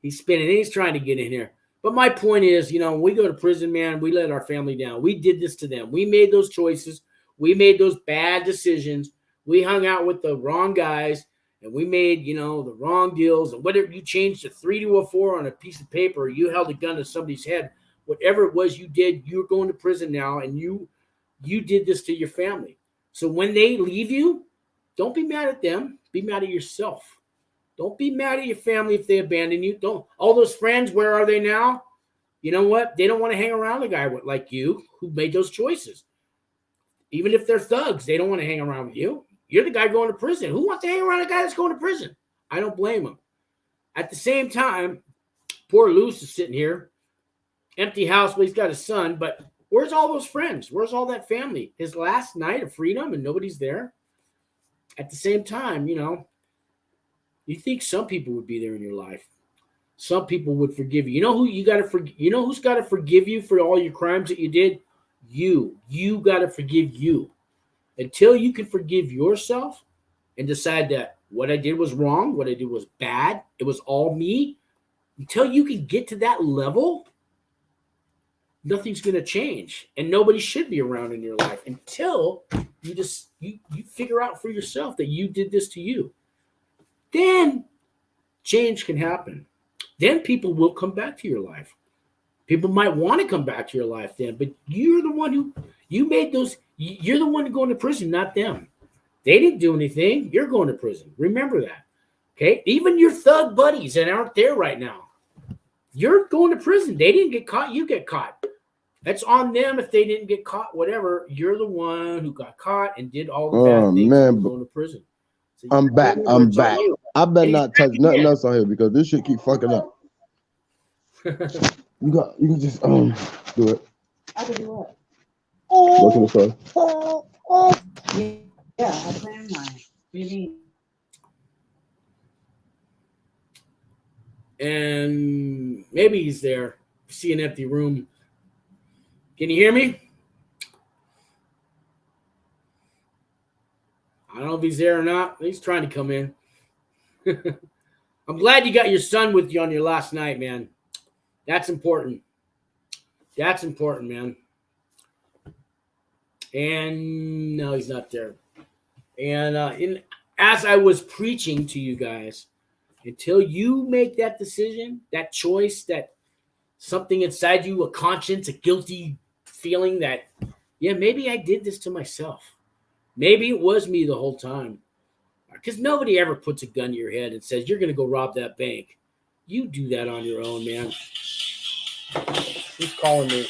He's spinning. He's trying to get in here. But my point is, when we go to prison, man, we let our family down. We did this to them. We made those choices. We made those bad decisions. We hung out with the wrong guys, and we made, the wrong deals. And whatever you changed a 3 to a 4 on a piece of paper, you held a gun to somebody's head, whatever it was you did, you're going to prison now, and you did this to your family. So when they leave you, don't be mad at them. Be mad at yourself. Don't be mad at your family if they abandon you. Don't. All those friends, where are they now? You know what? They don't want to hang around a guy like you who made those choices. Even if they're thugs, they don't want to hang around with you. You're the guy going to prison. Who wants to hang around a guy that's going to prison? I don't blame them. At the same time, poor Luce is sitting here, empty house, but he's got a son. But where's all those friends? Where's all that family? His last night of freedom and nobody's there. At the same time, you think some people would be there in your life. Some people would forgive you. You know who you got to forgive? You know who's got to forgive you for all your crimes that you did? You. You got to forgive you. Until you can forgive yourself and decide that what I did was wrong, what I did was bad, it was all me. Until you can get to that level, nothing's going to change. And nobody should be around in your life until you figure out for yourself that you did this to you. Then change can happen. Then people will come back to your life. People might want to come back to your life then, but you're the one who, you made those, you're the one going to prison, not them. They didn't do anything. You're going to prison. Remember that. Okay? Even your thug buddies that aren't there right now, you're going to prison. They didn't get caught. You get caught. That's on them if they didn't get caught, whatever. You're the one who got caught and did all the bad things and going to prison. So
I'm back. I better not touch nothing else on here because this shit keep fucking up. You can just do it.
I can do what?
Go to the store.
Yeah, I plan mine. Really.
And maybe he's there. See an empty room. Can you hear me? I don't know if he's there or not. He's trying to come in. I'm glad you got your son with you on your last night, man. That's important. That's important, man. And no, he's not there. And as I was preaching to you guys, Until you make that decision, that choice, that something inside you, a conscience, a guilty feeling that, yeah, maybe I did this to myself. Maybe it was me the whole time. Because nobody ever puts a gun to your head and says, you're going to go rob that bank. You do that on your own, man. Who's calling me?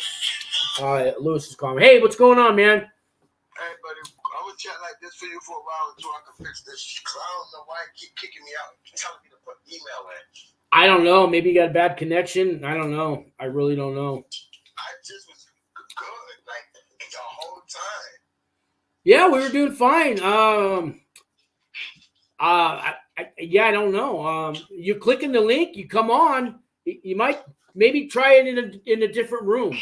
Lewis is calling me. Hey, what's going on, man?
Hey, buddy, I was chatting like this for you for a while until I can fix this. I don't know why you keep kicking me out and telling me to put email in.
I don't know. Maybe you got a bad connection. I don't know. I really don't know.
I just was good, like, the whole time.
Yeah, we were doing fine. I don't know. You click in the link, you come on. You might maybe try it in a different room,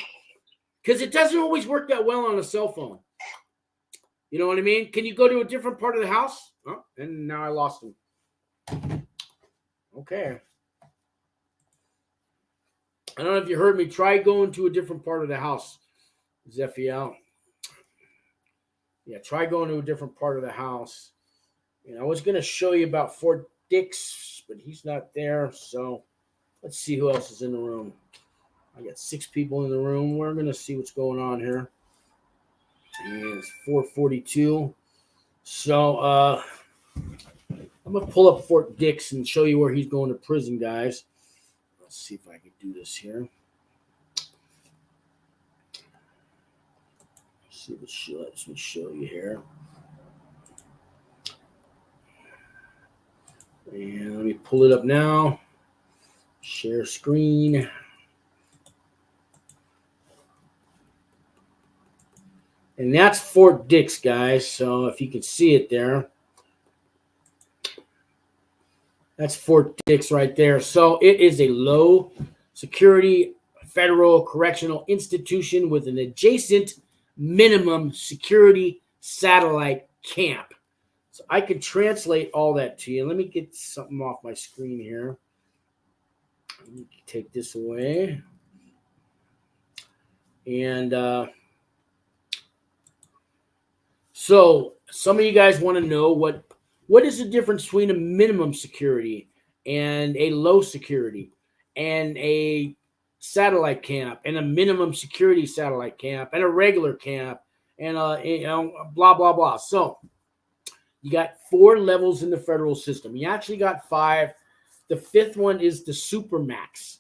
because it doesn't always work that well on a cell phone. You know what I mean? Can you go to a different part of the house? Oh, and now I lost him. Okay. I don't know if you heard me. Try going to a different part of the house, Zephiel. Yeah, try going to a different part of the house. And I was going to show you about Fort Dix, but he's not there. So let's see who else is in the room. I got 6 people in the room. We're going to see what's going on here. And it's 4:42. So I'm going to pull up Fort Dix and show you where he's going to prison, guys. Let's see if I can do this here. Let me show you here. And let me pull it up now. Share screen. And that's Fort Dix, guys. So if you can see it there. That's Fort Dix right there. So it is a low security federal correctional institution with an adjacent minimum security satellite camp. So I can translate all that to you. Let me get something off my screen here. Let me take this away. And so some of you guys want to know what is the difference between a minimum security and a low security and a satellite camp and a minimum security satellite camp and a regular camp and blah, blah, blah. So you got 4 levels in the federal system. You actually got 5. The 5th one is the Supermax.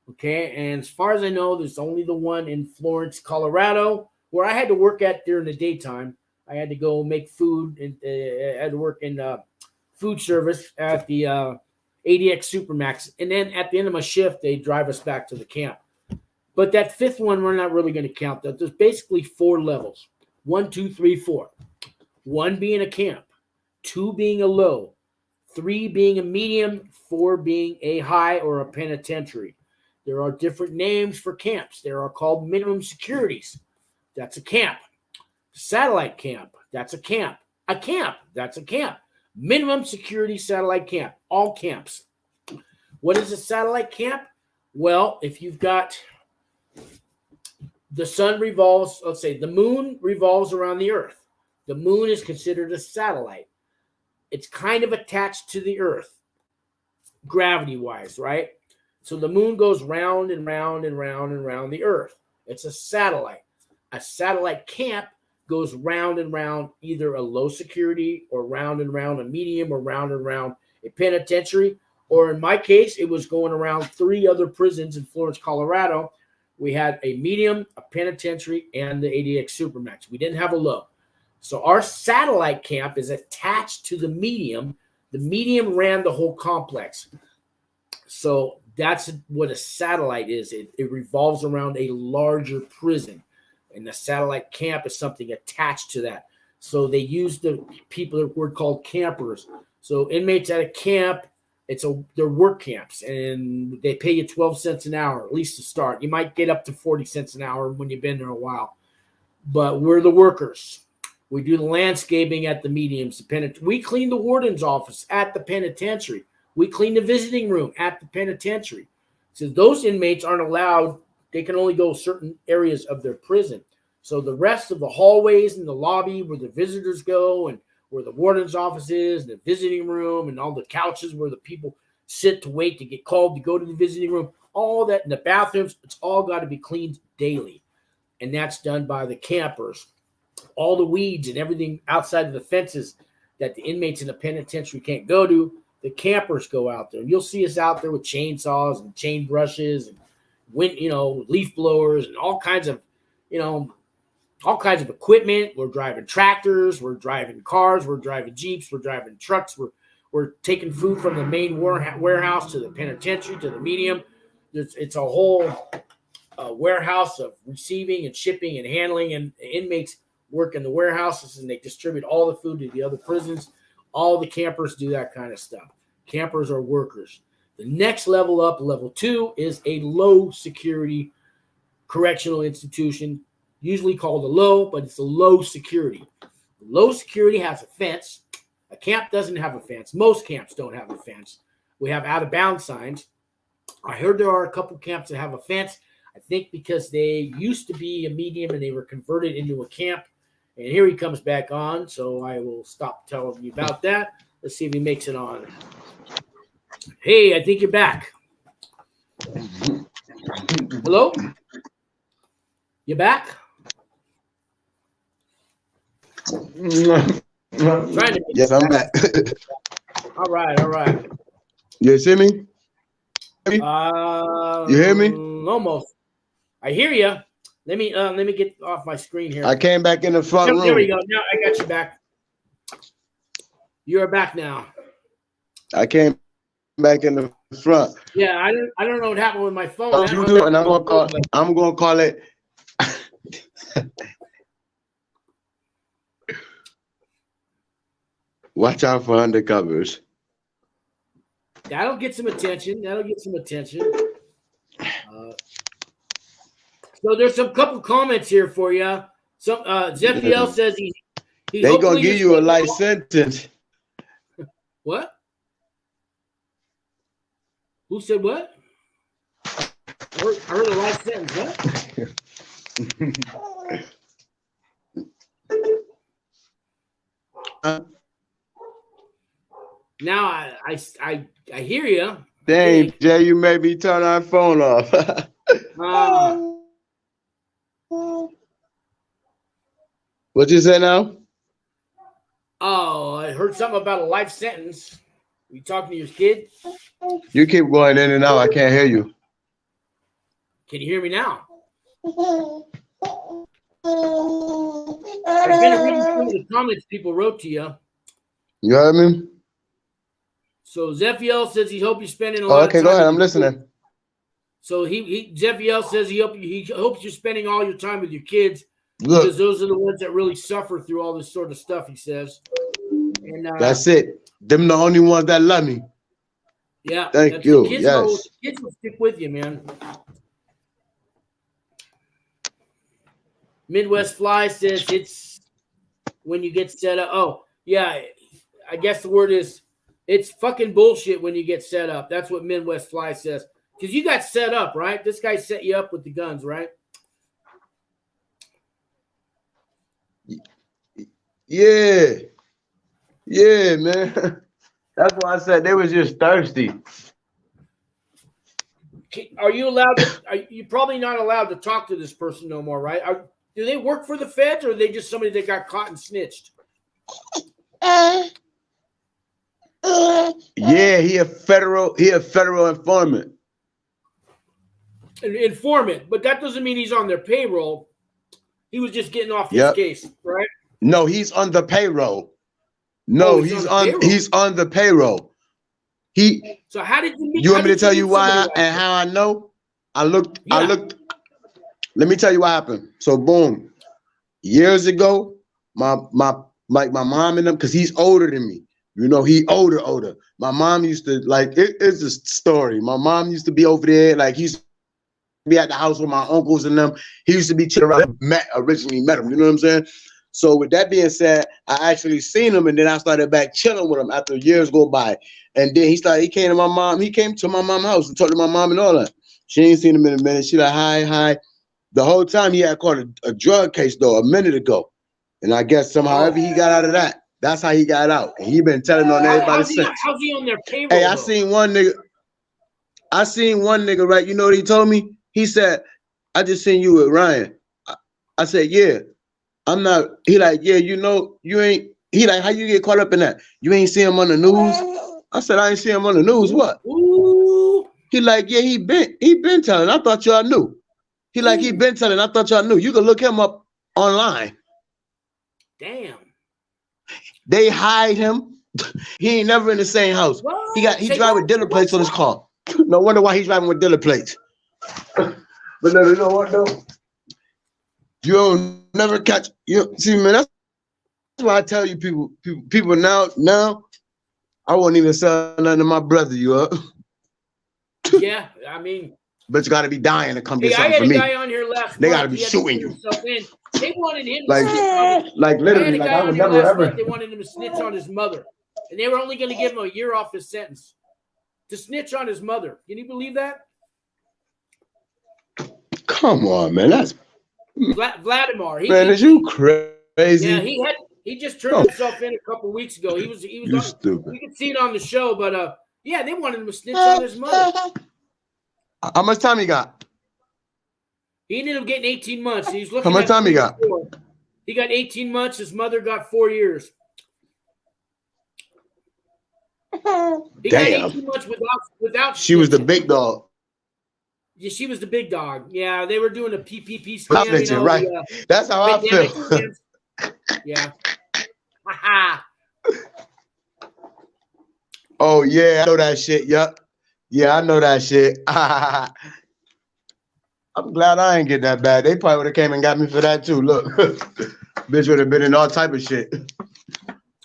Okay. And as far as I know, there's only the one in Florence, Colorado, where I had to work at during the daytime. I had to go make food and I had to work in food service at the ADX Supermax. And then at the end of my shift, they drive us back to the camp. But that 5th one, we're not really going to count that. There's basically 4 levels. 1, 2, 3, 4. 1 being a camp, 2 being a low, 3 being a medium, 4 being a high or a penitentiary. There are different names for camps. They are called minimum securities. That's a camp. Satellite camp. That's a camp. A camp. That's a camp. Minimum security satellite camp. All camps. What is a satellite camp? Well, if you've got the sun revolves, let's say the moon revolves around the earth. The moon is considered a satellite. It's kind of attached to the earth, gravity-wise, right? So the moon goes round and round and round and round the earth. It's a satellite. A satellite camp goes round and round either a low security or round and round a medium or round and round a penitentiary. Or in my case, it was going around 3 other prisons in Florence, Colorado. We had a medium, a penitentiary, and the ADX Supermax. We didn't have a low. So our satellite camp is attached to the medium. The medium ran the whole complex. So that's what a satellite is. It revolves around a larger prison. And the satellite camp is something attached to that. So they use the people that were called campers. So inmates at a camp, they're work camps, and they pay you 12 cents an hour, at least to start. You might get up to 40 cents an hour when you've been there a while. But we're the workers. We do the landscaping at the mediums. We clean the warden's office at the penitentiary. We clean the visiting room at the penitentiary. So those inmates aren't allowed. They can only go certain areas of their prison. So the rest of the hallways and the lobby where the visitors go and where the warden's office is, and the visiting room and all the couches where the people sit to wait to get called to go to the visiting room. All that in the bathrooms, it's all got to be cleaned daily. And that's done by the campers. All the weeds and everything outside of the fences that the inmates in the penitentiary can't go to, the campers go out there. And you'll see us out there with chainsaws and chain brushes and leaf blowers and all kinds of equipment. We're driving tractors, we're driving cars, we're driving Jeeps, we're driving trucks. We're taking food from the main warehouse to the penitentiary to the medium. It's a whole warehouse of receiving and shipping and handling, and the inmates work in the warehouses and they distribute all the food to the other prisons. All the campers do that kind of stuff. Campers are workers. The next level up, level 2, is a low security correctional institution, usually called a low, but it's a low security. Low security has a fence. A camp doesn't have a fence. Most camps don't have a fence. We have out of bounds signs. I heard there are a couple camps that have a fence. I think because they used to be a medium and they were converted into a camp. And here he comes back on, so I will stop telling you about that. Let's see if he makes it on. Hey, I think you're back. Hello? You back?
Yes, I'm back.
All right.
You see me? You hear me?
Almost. I hear you. Let me get off my screen here.
I came back in the front room.
There we go. Now I got you back. You're back now.
I came back in the front.
Yeah, I don't know what happened with my phone.
You do it, and I'm gonna call it. Watch out for undercovers.
That'll get some attention. So there's some couple comments here for you. Some Zephiel says he's
they gonna give you a life sentence.
What? Who said what? I heard a life sentence. What? Now I hear you.
Dang, Jay, you made me turn our phone off. What you say now?
Oh, I heard something about a life sentence. You talking to your kid?
You keep going in and out. I can't hear you.
Can you hear me now? I'm gonna read some of the comments people wrote to you.
You heard me?
So Zephiel says he hopes you're spending a lot of time.
Okay, go ahead. I'm listening.
So Zephiel says he hopes you're spending all your time with your kids.
Look,
because those are the ones that really suffer through all this sort of stuff, he says. And
that's it. Them the only ones that love me.
Yeah.
Thank you.
Kids will stick with you, man. Midwest Fly says it's when you get set up. Oh, yeah. I guess the word is it's fucking bullshit when you get set up. That's what Midwest Fly says. Because you got set up, right? This guy set you up with the guns, right?
Yeah. Yeah, man. That's why I said they was just thirsty.
Are you allowed to, you're probably not allowed to talk to this person no more, right? Do they work for the feds or are they just somebody that got caught and snitched?
Yeah, he a federal informant.
An informant, but that doesn't mean he's on their payroll. He was just getting off his case, right?
No, he's on the payroll. No, he's on the payroll.
So how did you meet?
You want me to tell you why and how I know? I looked. Let me tell you what happened. So boom, years ago, my mom and them, because he's older than me. You know, he older. My mom used to it's a story. My mom used to be over there, he used to be at the house with my uncles and them. He used to be chilling around. Originally met him. You know what I'm saying? So with that being said, I actually seen him, and then I started back chilling with him after years go by. And then he came to my mom. He came to my mom's house and talked to my mom and all that. She ain't seen him in a minute. She like, hi. The whole time he had caught a drug case though a minute ago, and I guess somehow he got out of that. That's how he got out, and he been telling on everybody since.
How's he on their payroll?
Hey, I seen one nigga. I seen one nigga, right? You know what he told me? He said, I just seen you with Ryan. I said, yeah. I'm not. He like, yeah, you know, you ain't. He like, how you get caught up in that? You ain't see him on the news? I said, I ain't see him on the news. What?
Ooh.
He like, yeah, he been telling. I thought y'all knew. He like, he been telling. I thought y'all knew. You can look him up online.
Damn.
They hide him. He ain't never in the same house.
What?
He drive with dealer plates on his car. No wonder why he's driving with dealer plates. But no, you know what though? You don't never catch. You see, man. That's why I tell you, people now. I won't even sell nothing to my brother. You up?
Yeah, I mean.
But you got to be dying to come
Hey,
get
I
something
had
for
a
me.
guy on here last
They
month.
got to be shooting you.
They wanted him
Like literally, like I would never ever.
They wanted him to snitch on his mother, and they were only going to give him a year off his sentence to snitch on his mother. Can you believe that?
Come on, man. That's
Vladimir.
Man, is you crazy?
Yeah, he just turned himself in a couple of weeks ago. He was
You stupid.
You can see it on the show, but yeah, they wanted him to snitch on his mother.
How much time he got?
He ended up getting 18 months. He's looking.
How much time he got?
He got 18 months. His mother got 4 years. He got 18 months without.
She was the big dog.
Yeah, she was the big dog. Yeah, they were doing a PPP
Stop
scam.
snitching, right? That's how I feel.
Yeah.
Oh yeah, I know that shit. Yup. Yeah, I know that shit. I'm glad I ain't get that bad. They probably would have came and got me for that too. Look, bitch would have been in all type of shit.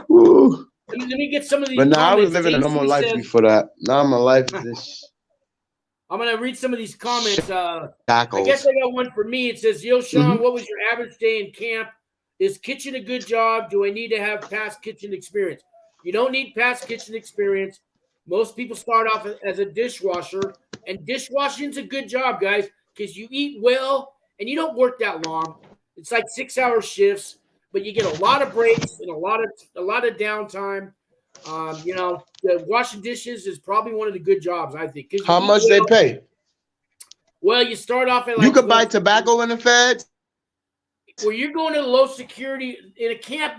Woo.
Let me get some of these.
But now I was
comments.
living a normal life before that. Now my life is this.
I'm gonna read some of these comments. I
Tackles.
guess I got one for me. It says, "Yo, Sean, what was your average day in camp? Is kitchen a good job? Do I need to have past kitchen experience?" You don't need past kitchen experience. Most people start off as a dishwasher, and dishwashing's a good job, guys, because you eat well and you don't work that long. It's like 6-hour shifts, but you get a lot of breaks and a lot of downtime. You know, washing dishes is probably one of the good jobs, I think.
How much they pay?
Well, you start off at like
you could buy tobacco in the feds.
Well, you're going to low security in a camp.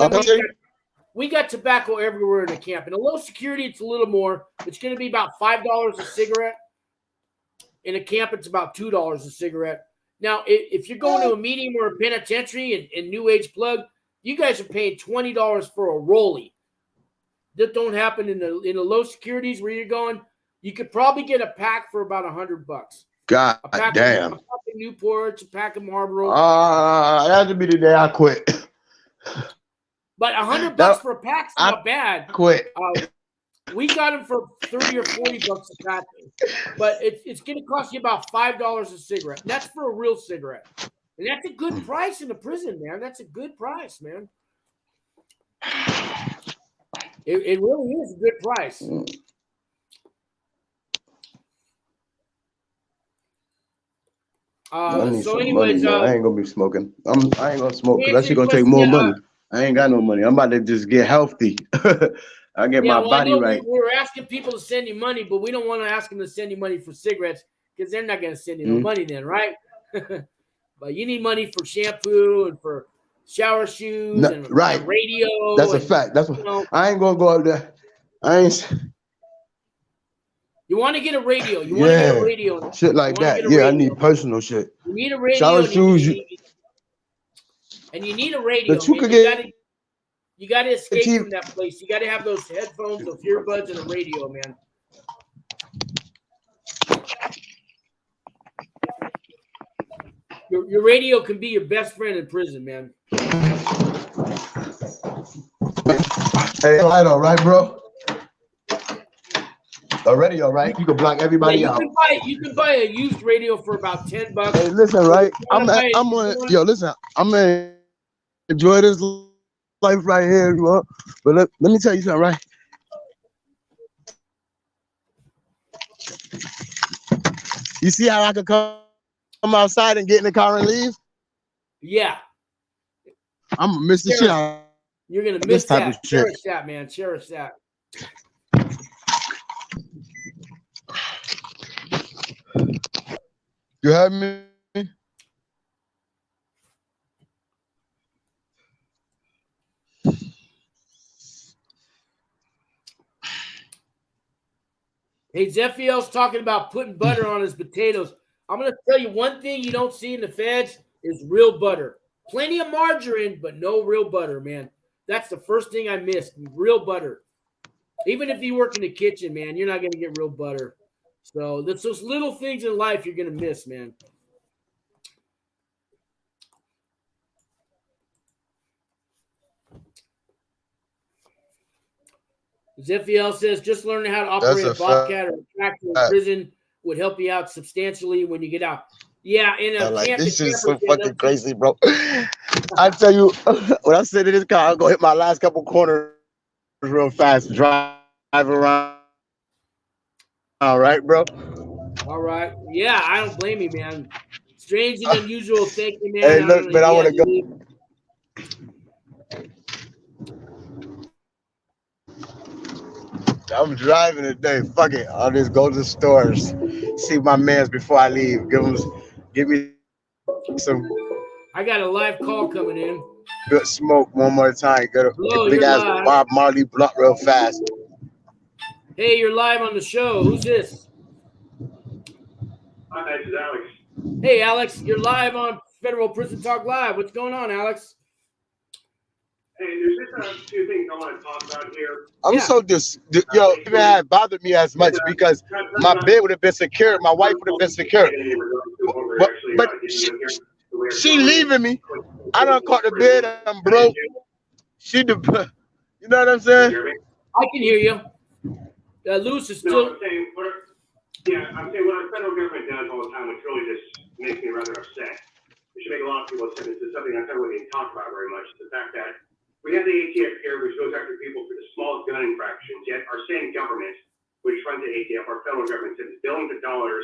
We got tobacco everywhere in a camp. In a low security, it's a little more. It's going to be about $5 a cigarette. In a camp, it's about $2 a cigarette. Now, if you're going to a medium or a penitentiary and New Age plug, you guys are paying $20 for a rollie. That don't happen in the low securities where you're going. You could probably get a pack for about $100.
God damn.
A pack of Newports, a pack of Marlboro.
That had to be the day I quit.
But $100 for a pack's not bad.
Quit.
We got them for $30 or $40 a pack, but it's going to cost you about $5 a cigarette. And that's for a real cigarette, and that's a good price in the prison, man. That's a good price, man. It really is a good price. So, anyways,
I ain't gonna be smoking. I ain't gonna smoke because that shit gonna take more money. I ain't got no money. I'm about to just get healthy. I get my body right.
We're asking people to send you money, but we don't want to ask them to send you money for cigarettes because they're not going to send you no money then, right? But you need money for shampoo and for shower shoes and
right.
Radio.
That's a fact. That's what I ain't gonna go up there. I ain't.
You want to get a radio? You want to get a radio?
Shit like that. Yeah, I need personal shit.
You need a radio.
Shower shoes.
And you need a radio.
But
You got to escape from that place. You got to have those headphones, those earbuds, and a radio, man. Your radio can be your best friend in prison, man.
Hey, all right, bro. A radio, right? You can block everybody out.
You can buy a used radio for about $10.
Hey, listen, right? I'm gonna enjoy this life right here, you know. But let me tell you something, right? You see how I could come outside and get in the car and leave?
Yeah.
I'm gonna miss the shit out.
You're gonna miss that. Cherish that, man. Cherish that.
You heard me?
Hey, Zephiel's talking about putting butter on his potatoes. I'm going to tell you one thing you don't see in the feds is real butter. Plenty of margarine, but no real butter, man. That's the first thing I missed, real butter. Even if you work in the kitchen, man, you're not going to get real butter. So there's those little things in life you're going to miss, man. Zephiel says just learning how to operate a Bobcat or a tractor in prison would help you out substantially when you get out. Yeah, in a
Like,
camp.
this shit is so fucking crazy, bro. I tell you, when I sit in this car, I'll go hit my last couple corners real fast, drive around. All right, bro.
All right. Yeah, I don't blame you, man. Strange and unusual. Thank you, man.
Hey, look, man, I want to go. I'm driving today. Fuck it. I'll just go to the stores, see my mans before I leave. Give me some.
I got a live call coming in.
Good smoke one more time. Get a big ass
live.
Bob Marley blunt real fast.
Hey, you're live on the show. Who's this?
Hi, this is Alex.
Hey, Alex, you're live on Federal Prison Talk Live. What's going on, Alex?
Hey, there's just a few things I want to talk about here.
I'm so yo, it had bothered me as much because my bed would have been secure, my wife would have been secure. But she leaving me. I done caught the bed, I'm broke. You know what I'm saying?
I can hear you. Lewis is still.
I'm saying what our federal government does all the time, which really just makes me rather upset. It should make a lot of people upset. This is something I don't really talk about very much. The fact that we have the ATF here, which goes after people for the smallest gun infractions, yet our same government, which runs the ATF, our federal government, sends billions of dollars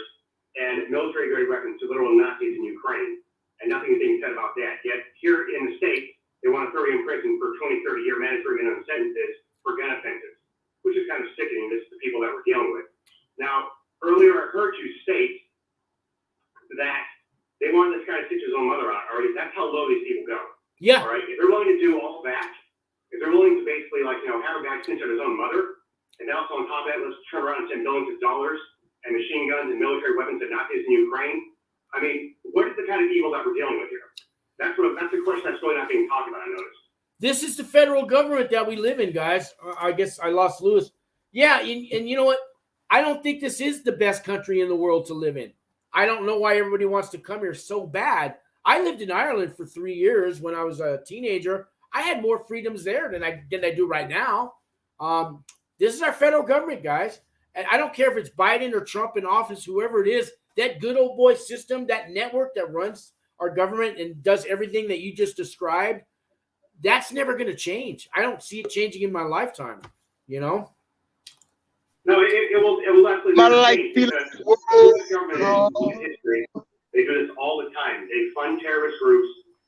and military-grade weapons to literal Nazis in Ukraine, and nothing is being said about that. Yet here in the state, they want to throw you in prison for 20, 30-year mandatory minimum sentences for gun offenses, which is kind of sickening. This is the people that we're dealing with. Now, earlier I heard you state that they want this guy to stitch his own mother out already. That's how low these people go.
Yeah.
All right. If they're willing to do all that, if they're willing to basically have a guy stitch out his own mother, and then also on top of that, let's turn around and send billions of dollars and machine guns and military weapons to Nazis in Ukraine. I mean, what is the kind of evil that we're dealing with here? That's the question that's really not being talked about, I noticed.
This is the federal government that we live in, guys. I guess I lost Lewis. Yeah, and you know what? I don't think this is the best country in the world to live in. I don't know why everybody wants to come here so bad. I lived in Ireland for 3 years when I was a teenager. I had more freedoms there than I do right now. This is our federal government, guys. And I don't care if it's Biden or Trump in office, whoever it is, that good old boy system, that network that runs our government and does everything that you just described, that's never going to change. I don't see it changing in my lifetime, you know?
No, it will absolutely never change because the government in history, they do this all the time. They fund terrorist groups.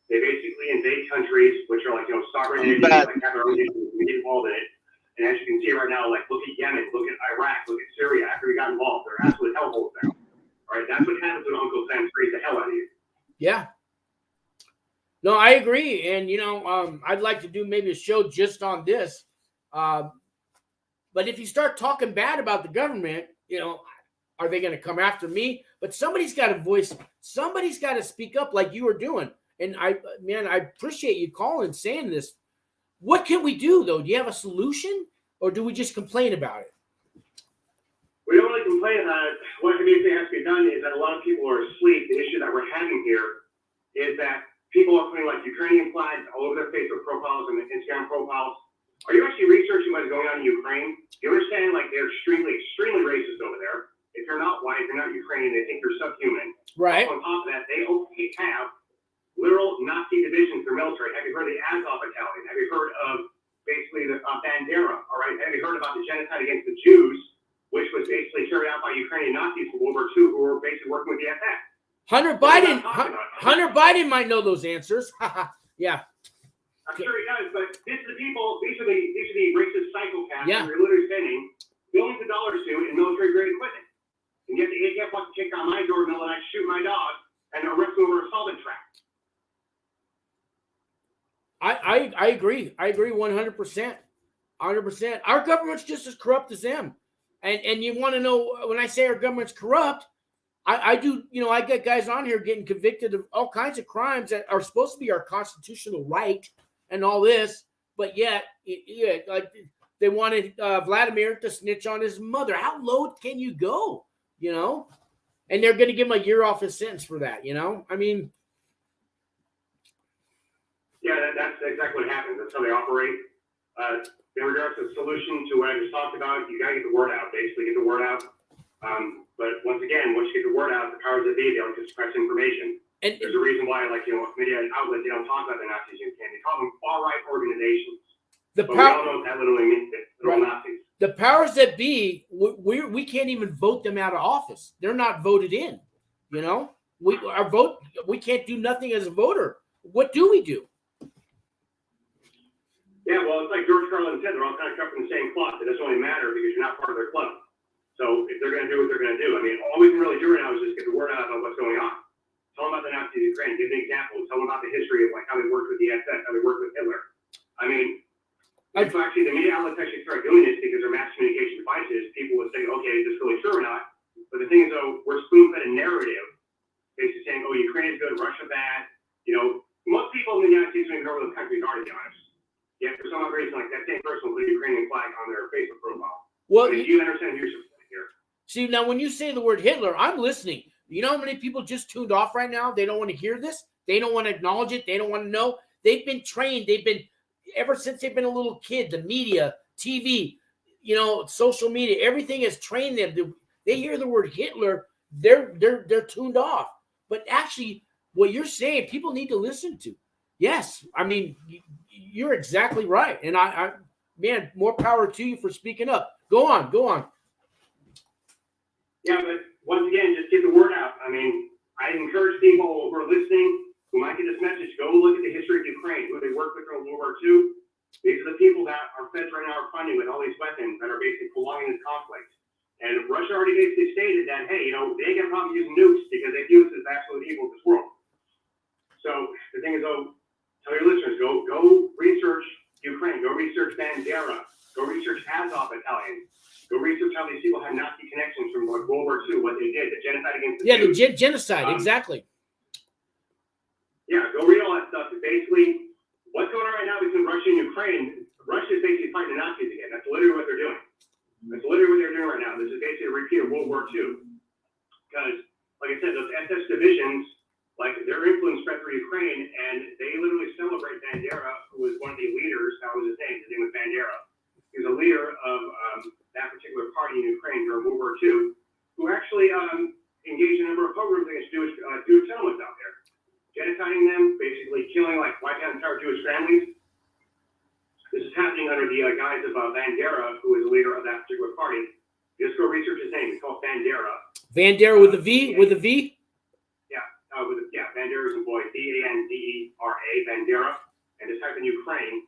They basically invade countries, which are sovereign entities, have their own issues. We get involved in it. And as you can see right now, look at Yemen, look at Iraq, look at Syria. After we got involved, they're absolute hellholes now. All right, that's what happens when Uncle Sam frees the hell out of you.
Yeah. No, I agree. And, I'd like to do maybe a show just on this. But if you start talking bad about the government, are they going to come after me? But somebody's got a voice. Somebody's got to speak up like you were doing. And I appreciate you calling and saying this. What can we do, though? Do you have a solution, or do we just complain about it?
We don't really complain about it. What basically has to be done is that a lot of people are asleep. The issue that we're having here is that people are putting Ukrainian flags all over their Facebook profiles and Instagram profiles. Are you actually researching what's going on in Ukraine? You understand, they're extremely, extremely racist over there. If you're not white, if you're not Ukrainian, they think you're subhuman.
Right.
On top of that, they openly have literal Nazi divisions for military. Have you heard of the Azov Battalion? Have you heard of basically the Bandera? All right. Have you heard about the genocide against the Jews, which was basically carried out by Ukrainian Nazis in World War II, who were basically working with the SS? Hunter
Biden might know those answers. Yeah.
I'm sure he does, but these are the racist psychopaths
Yeah.
that are literally spending billions of dollars to in military grade equipment. And yet the ATF wants to kick on my door in the middle of the night, shoot my dog, and arrest me over a solvent trap.
I agree. I agree 100%. 100%. Our government's just as corrupt as them. And you want to know, when I say our government's corrupt, I do, I get guys on here getting convicted of all kinds of crimes that are supposed to be our constitutional right and all this, but yet, like they wanted Vladimir to snitch on his mother. How low can you go, And they're going to give him a year off his sentence for that, I mean.
Yeah, that's exactly what happens. That's how they operate. In regards to the solution to what I just talked about, you got to get the word out, basically get the word out. But once again, once you get the word out, the powers that be, they don't just suppress information. And there's a reason why, media outlets, they don't talk about the Nazis in Canada. They call them far-right organizations. But we all know what that literally means. They're Nazis.
The powers that be, we can't even vote them out of office. They're not voted in, we can't do nothing as a voter. What do we do?
Yeah, well, it's like George Carlin said, they're all kind of cut from the same cloth. It doesn't really matter because you're not part of their club. So if they're going to do what they're going to do, I mean, all we can really do right now is just get the word out about what's going on. Tell them about the Nazis in Ukraine, give an example, tell them about the history of how they worked with the SS, how they worked with Hitler. I mean, if actually the media outlets actually start doing this because they're mass communication devices, people would say, okay, is this really true or not? But the thing is, though, we're spoon-fed a narrative, basically saying, oh, Ukraine is good, Russia bad. Most people in the United States don't even know where those countries are, to be honest. Yet for some odd reason, that same person will put a Ukrainian flag on their Facebook profile. Well, do you understand who you're supporting here? See, now when you say the word Hitler, I'm listening. You know how many people just tuned off right now? They don't want to hear this. They don't want to acknowledge it. They don't want to know. They've been trained. Ever since they've been a little kid, the media, TV, social media, everything has trained them. They hear the word Hitler, they're tuned off. But actually, what you're saying, people need to listen to. Yes, I mean, you're exactly right. And I man, more power to you for speaking up. Go on. Yeah, but once again, just get the word out. I mean, I encourage people who are listening, who might get this message, go look at the history of Ukraine, who they worked with during World War II. These are the people that our feds right now are funding with all these weapons that are basically prolonging this conflict. And Russia already basically stated that, hey, they ain't got a problem using nukes because they view us as absolute evil of this world. So the thing is, though, tell your listeners, go research Ukraine, go research Bandera, go research Azov Battalion, go research how these people had Nazi connections from World War II, what they did, the genocide against the Jews.
The genocide, exactly.
Yeah, go read all that stuff. Basically, what's going on right now between Russia and Ukraine, Russia is basically fighting the Nazis again. That's literally what they're doing. That's literally what they're doing right now. This is basically a repeat of World War II. Because, like I said, those SS divisions, their influence spread through Ukraine, and they literally celebrate Bandera, who was one of the leaders. That was his name. His name was Bandera. He was a leader of that particular party in Ukraine during World War II, who actually engaged in a number of programs against Jewish settlements out there, genociding them, basically killing, wiping out entire Jewish families. This is happening under the guise of Bandera, who is a leader of that particular party. Just go research his name. It's called Bandera.
Bandera with a V? With a V?
Bandera is a boy, Bandera, Bandera, and just type in Ukraine,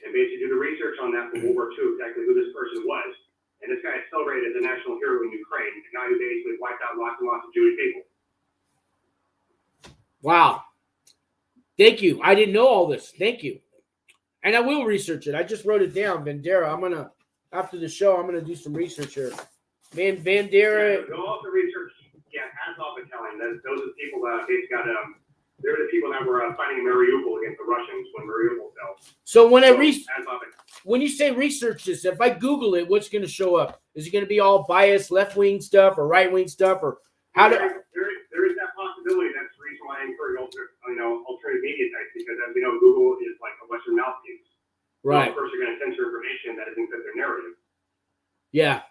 and basically do the research on that from World War II, exactly who this person was. And this guy is celebrated as a national hero in Ukraine, a guy who basically wiped out lots and lots of Jewish people.
Wow. Thank you. I didn't know all this. Thank you. And I will research it. I just wrote it down, Bandera. After the show, I'm going to do some research here. Man, Bandera.
Yeah, go off the research. Yeah, Azov Battalion. Those are the people that basically got, they're the people that were fighting in Mariupol against the Russians when Mariupol fell.
So when you say research this, if I Google it, what's going to show up? Is it going to be all biased left-wing stuff or right-wing stuff, or how do?
There is that possibility. That's the reason why I encourage alternative media types, because as we know, Google is like a Western mouthpiece.
Right.
So of course, you're going to censor information that isn't fit their narrative.
Yeah.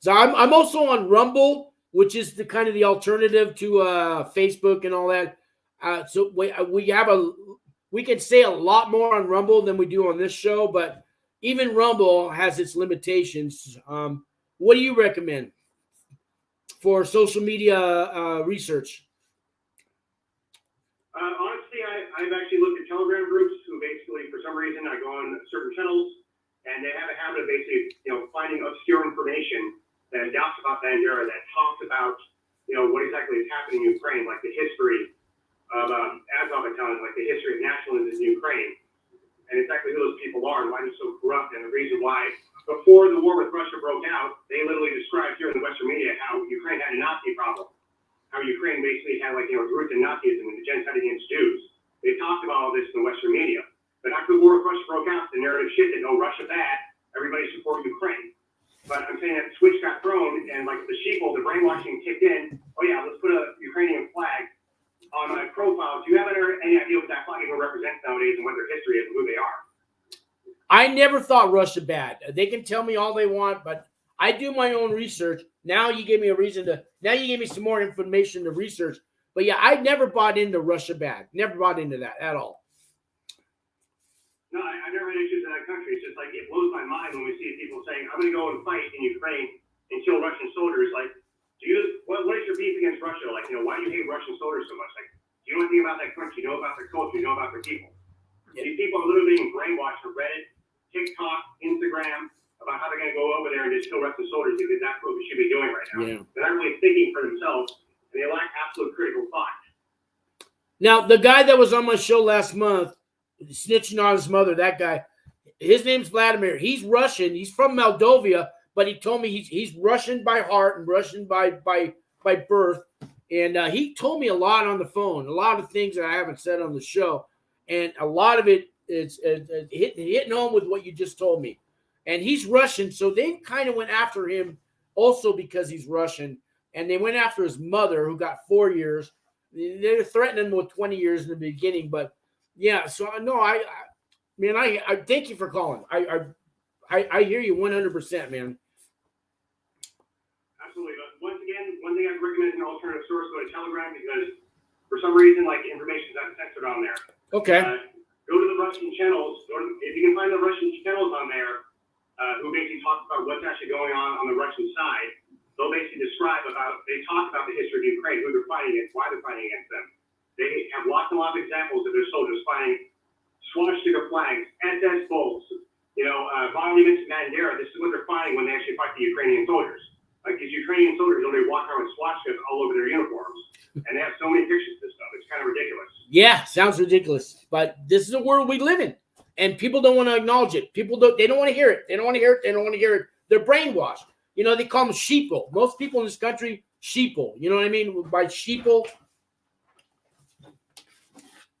So I'm also on Rumble, which is the kind of the alternative to Facebook and all that. So we can say a lot more on Rumble than we do on this show, but even Rumble has its limitations. What do you recommend for social media research?
Honestly, I've actually looked at Telegram groups who basically, for some reason, I go on certain channels and they have a habit of basically, finding obscure information that doubts about Bandera, that talks about, what exactly is happening in Ukraine, like the history of Azov Battalion, like the history of nationalism in Ukraine, and exactly who those people are and why they're so corrupt, and the reason why before the war with Russia broke out, they literally described here in the Western media how Ukraine had a Nazi problem, how Ukraine basically had roots in Nazism and the genocide against Jews. They talked about all this in the Western media. But after the war with Russia broke out, the narrative shifted. Oh, Russia bad. Everybody support Ukraine. But I'm saying that the switch got thrown, and the sheeple, the brainwashing kicked in. Oh yeah, let's put a Ukrainian flag on my profile. Do you have any idea what that flag even represents nowadays and what their history is and who they are?
I never thought Russia bad. They can tell me all they want, but I do my own research. Now you gave me you gave me some more information to research. But yeah, I never bought into Russia bad. Never bought into that at all.
No, I've never had issues in that country. It's just it blows my mind when we see people saying, I'm going to go and fight in Ukraine and kill Russian soldiers. What is your beef against Russia? Why do you hate Russian soldiers so much? Do you know anything about that country? You know about their culture? You know about their people? Yeah. These people are literally being brainwashed on Reddit, TikTok, Instagram, about how they're going to go over there and just kill Russian soldiers because that's what we should be doing right now. Yeah. They're not really thinking for themselves, and they lack absolute critical thought.
Now, the guy that was on my show last month, snitching on his mother, that guy, his name's Vladimir. He's Russian. He's from Moldova, but he told me he's Russian by heart and Russian by birth. And he told me a lot on the phone, a lot of things that I haven't said on the show. And a lot of it is hitting home with what you just told me. And he's Russian, so they kind of went after him also because he's Russian. And they went after his mother, who got 4 years. They were threatening him with 20 years in the beginning. But, yeah, so, no, I thank you for calling. I hear you 100%, man.
Absolutely. But once again, one thing I'd recommend is an alternative source. Go to Telegram because for some reason, information's not censored on there.
Okay.
Go to the Russian channels. If you can find the Russian channels on there, who basically talk about what's actually going on the Russian side, they'll basically they talk about the history of Ukraine, who they're fighting against, why they're fighting against them. They have lots and lots of examples of their soldiers fighting swastika flags, SS bolts, monuments to Bandera. This is what they're fighting when they actually fight the Ukrainian soldiers. These Ukrainian soldiers, they walk around with swastikas all over their uniforms, and they have so many pictures of this stuff. It's kind of ridiculous.
Yeah, sounds ridiculous, but this is the world we live in, and people don't want to acknowledge it. They don't want to hear it. They don't want to hear it. They don't want to hear it. They're brainwashed. They call them sheeple. Most people in this country, sheeple. You know what I mean? By sheeple.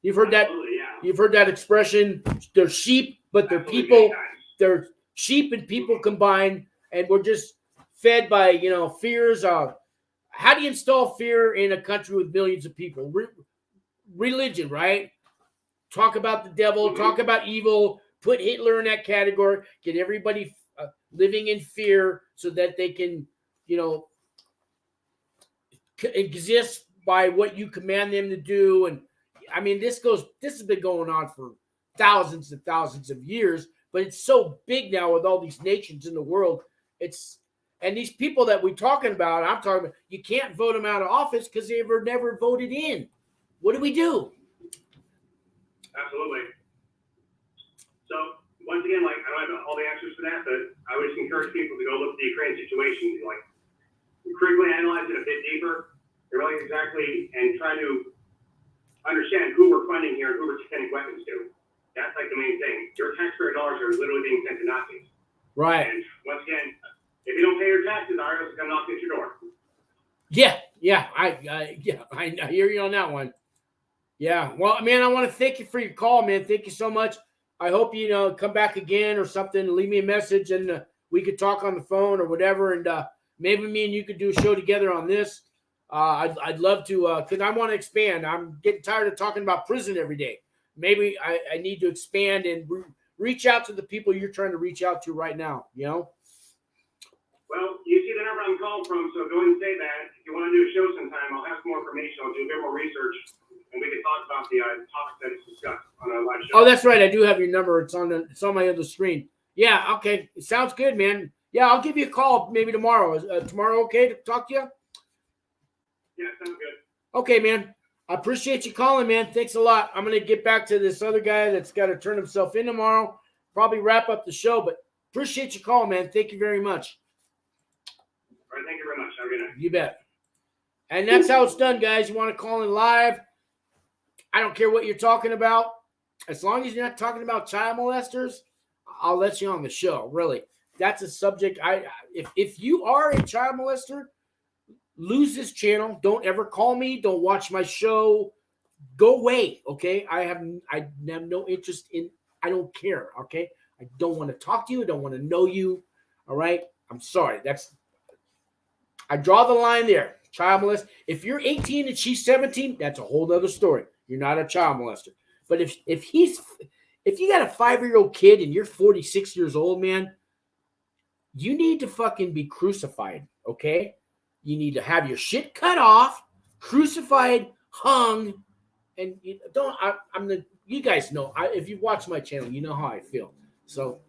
You've heard that.
Yeah.
You've heard that expression. They're sheep, but they're people. They're sheep and people combined, and we're just fed by fears. How do you install fear in a country with millions of people? Religion, right? Talk about the devil. Talk about evil. Put Hitler in that category. Get everybody living in fear so that they can, exist by what you command them to do. And I mean, this has been going on for thousands and thousands of years, but it's so big now with all these nations in the world. And these people that we're talking about, I'm talking about, you can't vote them out of office because they were never voted in. What do we do?
Absolutely. So, once again, I don't have all the answers for that, but I would just encourage people to go look at the Ukraine situation, critically analyze it a bit deeper, and try to understand who we're funding here and who we're sending weapons to. That's the main thing. Your taxpayer dollars are literally being sent to Nazis.
Right.
And once again, if you don't pay your taxes, IRS is going to knock at your door.
Yeah. I hear you on that one. Yeah. Well, man, I want to thank you for your call, man. Thank you so much. I hope you come back again or something. Leave me a message and we could talk on the phone or whatever. And maybe me and you could do a show together on this. I'd love to because I want to expand. I'm getting tired of talking about prison every day. Maybe I need to expand and reach out to the people you're trying to reach out to right now.
Well, you see the number I'm calling from, so go ahead and say that. If you want to do a show sometime, I'll have some more information. I'll do a bit more research, and we can talk about the topic that is discussed on our live show.
Oh, that's right. I do have your number. It's on my other screen. Yeah, okay. It sounds good, man. Yeah, I'll give you a call maybe tomorrow. Is tomorrow okay to talk to you?
Yeah, sounds good.
Okay, man. I appreciate you calling, man. Thanks a lot. I'm going to get back to this other guy that's got to turn himself in tomorrow. Probably wrap up the show, but appreciate you calling, man. Thank you very much.
Have a good night.
You bet. And that's how it's done, guys. You want to call in live? I don't care what you're talking about. As long as you're not talking about child molesters, I'll let you on the show. Really, that's a subject. If you are a child molester, lose this channel. Don't ever call me. Don't watch my show. Go away. Okay. I have no interest in. I don't care. Okay. I don't want to talk to you. I don't want to know you. All right. I'm sorry. I draw the line there. Child molester. If you're 18 and she's 17, that's a whole other story. You're not a child molester. But if you got a 5-year-old kid and you're 46 years old, man, you need to fucking be crucified. Okay. You need to have your shit cut off, crucified, hung, and you guys know, if you watch my channel, you know how I feel. So,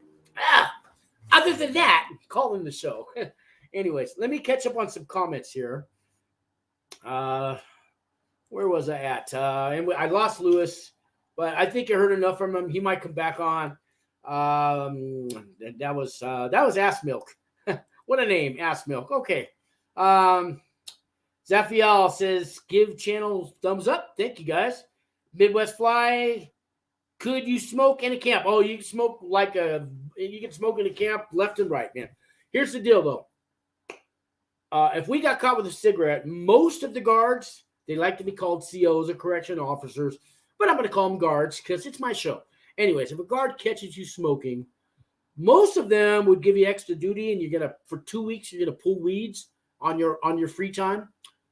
other than that, call in the show. Anyways, let me catch up on some comments here. Where was I at? And I lost Lewis, but I think I heard enough from him. He might come back on. That was Ass Milk. What a name, Ass Milk. Okay. Zaphiel says, give channel thumbs up. Thank you, guys. Midwest Fly, could you smoke in a camp? Oh, you can smoke you can smoke in a camp left and right, man. Here's the deal, though. If we got caught with a cigarette, most of the guards, they like to be called COs or correction officers, but I'm going to call them guards because it's my show. Anyways, if a guard catches you smoking, most of them would give you extra duty, and for 2 weeks, you're going to pull weeds on your free time.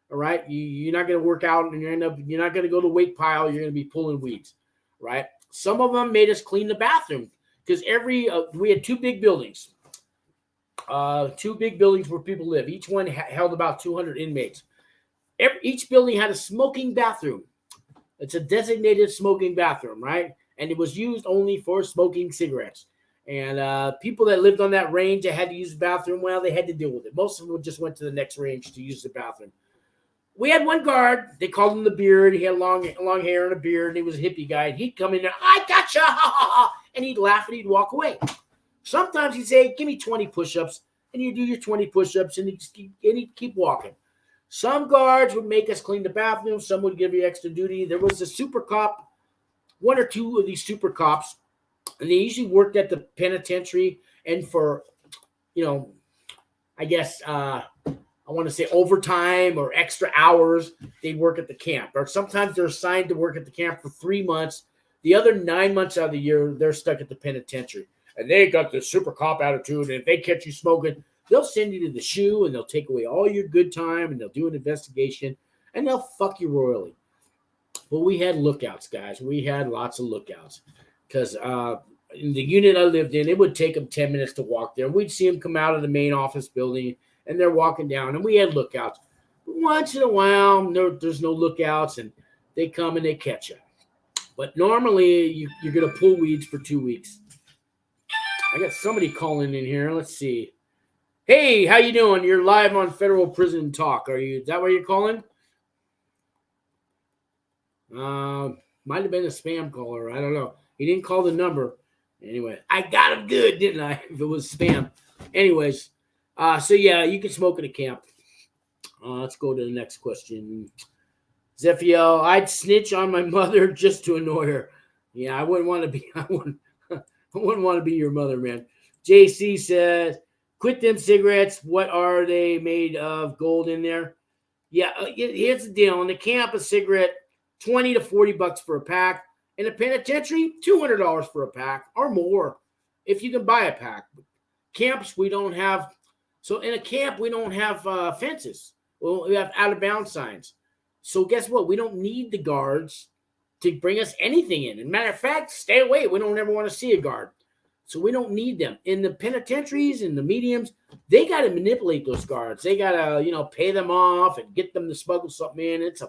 All right. You're not going to work out, and you're not going to go to weight pile. You're going to be pulling weeds. Right. Some of them made us clean the bathroom because we had 2 big buildings. 2 big buildings where people live. Each one held about 200 inmates. Each building had a smoking bathroom. It's a designated smoking bathroom, right? And it was used only for smoking cigarettes. And people that lived on that range that had to use the bathroom, well, they had to deal with it. Most of them just went to the next range to use the bathroom. We had one guard. They called him the Beard. He had long hair and a beard, and he was a hippie guy. And he'd come in there, I gotcha, ha, ha, ha, and he'd laugh and he'd walk away. Sometimes he'd say, give me 20 push-ups, and you do your 20 push-ups, and he'd keep walking. Some guards would make us clean the bathroom. Some would give you extra duty. There was a super cop, 1 or 2 of these super cops, and they usually worked at the penitentiary, and for, I guess, I want to say overtime or extra hours, they work at the camp. Or sometimes they're assigned to work at the camp for 3 months. The other 9 months out of the year, they're stuck at the penitentiary. And they got the super cop attitude. And if they catch you smoking, they'll send you to the SHU, and they'll take away all your good time, and they'll do an investigation, and they'll fuck you royally. But we had lookouts, guys. We had lots of lookouts. Because in the unit I lived in, it would take them 10 minutes to walk there. We'd see them come out of the main office building, and they're walking down, and we had lookouts. Once in a while, there's no lookouts, and they come and they catch you. But normally, you're going to pull weeds for 2 weeks. I got somebody calling in here. Let's see. Hey, how you doing? You're live on Federal Prison Talk. Is that where you're calling? Might have been a spam caller. I don't know. He didn't call the number. Anyway, I got him good, didn't I? If it was spam. Anyways, so yeah, you can smoke in a camp. Let's go to the next question. Zephiel, I'd snitch on my mother just to annoy her. Yeah, I wouldn't want to be. I wouldn't want to be your mother, man. JC says, quit them cigarettes. What are they made of? Gold in there? Yeah, here's the deal. In the camp, a cigarette, $20 to $40 for a pack. In a penitentiary, $200 for a pack or more if you can buy a pack. Camps, we don't have. So in a camp, we don't have fences. Well, we have out-of-bounds signs. So guess what? We don't need the guards to bring us anything in. As a matter of fact, stay away. We don't ever want to see a guard. So we don't need them. In the penitentiaries and the mediums, they got to manipulate those guards. They got to, pay them off and get them to smuggle something in. It's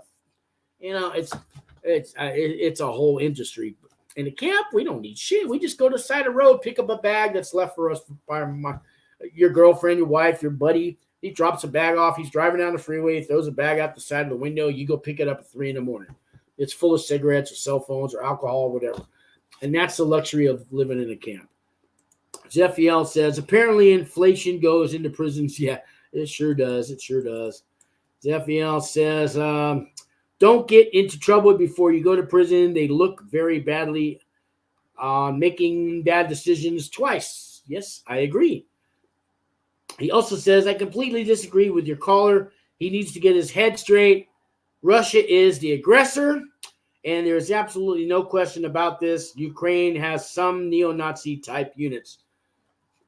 a whole industry. In the camp, we don't need shit. We just go to the side of the road, pick up a bag that's left for us by your girlfriend, your wife, your buddy. He drops a bag off. He's driving down the freeway, throws a bag out the side of the window. You go pick it up at 3 a.m. It's full of cigarettes or cell phones or alcohol or whatever. And that's the luxury of living in a camp. Zephiel says, apparently inflation goes into prisons. Yeah, It sure does. It sure does. Zephiel says, don't get into trouble before you go to prison. They look very badly making bad decisions twice. Yes, I agree. He also says, I completely disagree with your caller. He needs to get his head straight. Russia is the aggressor, and there's absolutely no question about this. Ukraine has some neo-Nazi type units.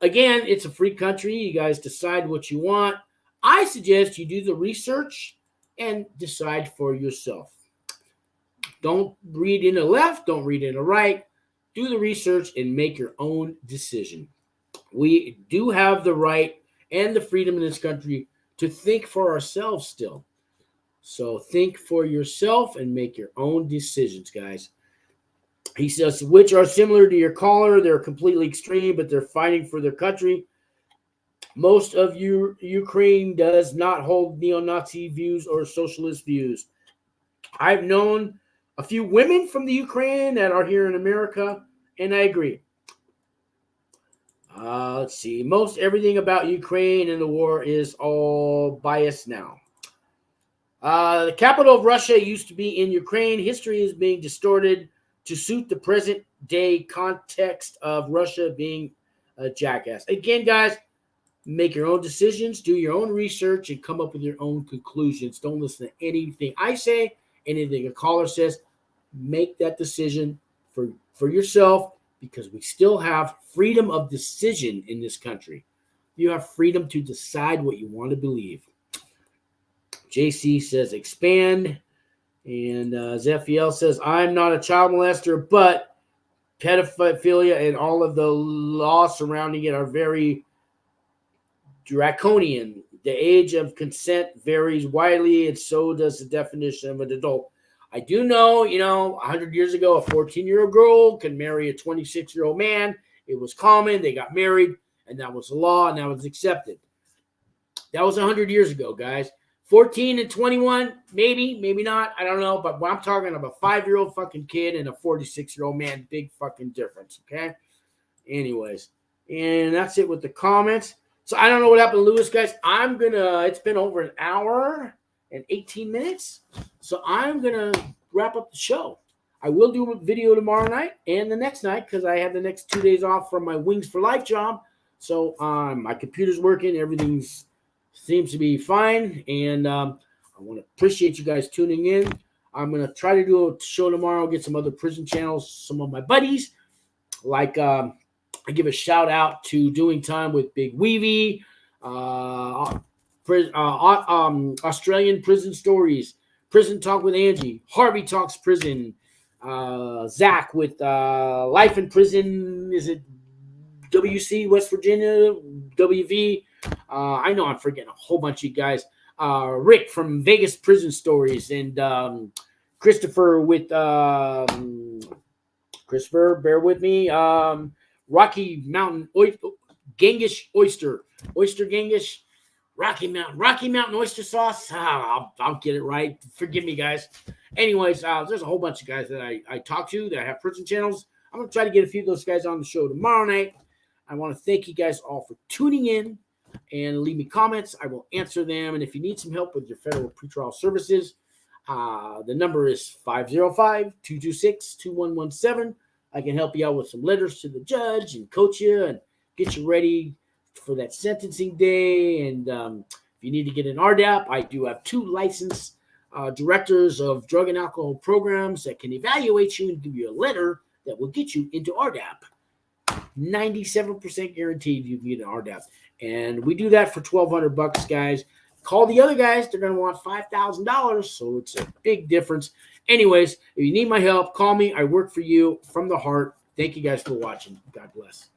Again, it's a free country. You guys decide what you want. I suggest you do the research and decide for yourself. Don't read in the left. Don't read in the right. Do the research and make your own decision. We do have the right and the freedom in this country to think for ourselves still. So think for yourself and make your own decisions, guys. He says, which are similar to your caller. They're completely extreme, but they're fighting for their country. Most of Ukraine does not hold neo-Nazi views or socialist views. I've known a few women from the Ukraine that are here in America, and I agree. Let's see. Most everything about Ukraine and the war is all biased now. The capital of Russia used to be in Ukraine. History is being distorted to suit the present day context of Russia being a jackass. Again, guys, make your own decisions, do your own research, and come up with your own conclusions. Don't listen to anything I say, anything a caller says. Make that decision for yourself, because we still have freedom of decision in this country. You have freedom to decide what you want to believe. JC says expand. And Zephiel says, I'm not a child molester, but pedophilia and all of the laws surrounding it are very draconian. The age of consent varies widely, and so does the definition of an adult. I do know, 100 years ago, a 14-year-old girl can marry a 26-year-old man. It was common. They got married, and that was the law, and that was accepted. That was 100 years ago, guys. 14 and 21, maybe not. I don't know. But when I'm talking about a 5-year-old fucking kid and a 46-year-old man, big fucking difference, okay? Anyways, and that's it with the comments. So I don't know what happened to Lewis, guys. It's been over an hour and 18 minutes. So I'm going to wrap up the show. I will do a video tomorrow night and the next night because I have the next 2 days off from my Wings for Life job. So my computer's working. Everything seems to be fine. And I want to appreciate you guys tuning in. I'm going to try to do a show tomorrow, get some other prison channels, some of my buddies. Like I give a shout out to Doing Time with Big Weavy, Australian Prison Stories, Prison Talk with Angie, Harvey Talks Prison, Zach with Life in Prison. Is it WC, West Virginia, WV? I know I'm forgetting a whole bunch of you guys. Rick from Vegas Prison Stories, and Christopher with Christopher, bear with me. Rocky Mountain Genghis Oyster Genghis, Rocky Mountain Oyster Sauce. I'll get it right. Forgive me, guys. Anyways, there's a whole bunch of guys that I talk to that have prison channels. I'm gonna try to get a few of those guys on the show tomorrow night. I want to thank you guys all for tuning in and leave me comments. I will answer them. And if you need some help with your federal pretrial services, the number is 505-226-2117. I can help you out with some letters to the judge and coach you and get you ready for that sentencing day. And if you need to get an RDAP, I do have 2 licensed directors of drug and alcohol programs that can evaluate you and give you a letter that will get you into RDAP. 97% guaranteed you can get an RDAP. And we do that for $1,200, guys. Call the other guys. They're going to want $5,000, so it's a big difference. Anyways, if you need my help, call me. I work for you from the heart. Thank you guys for watching. God bless.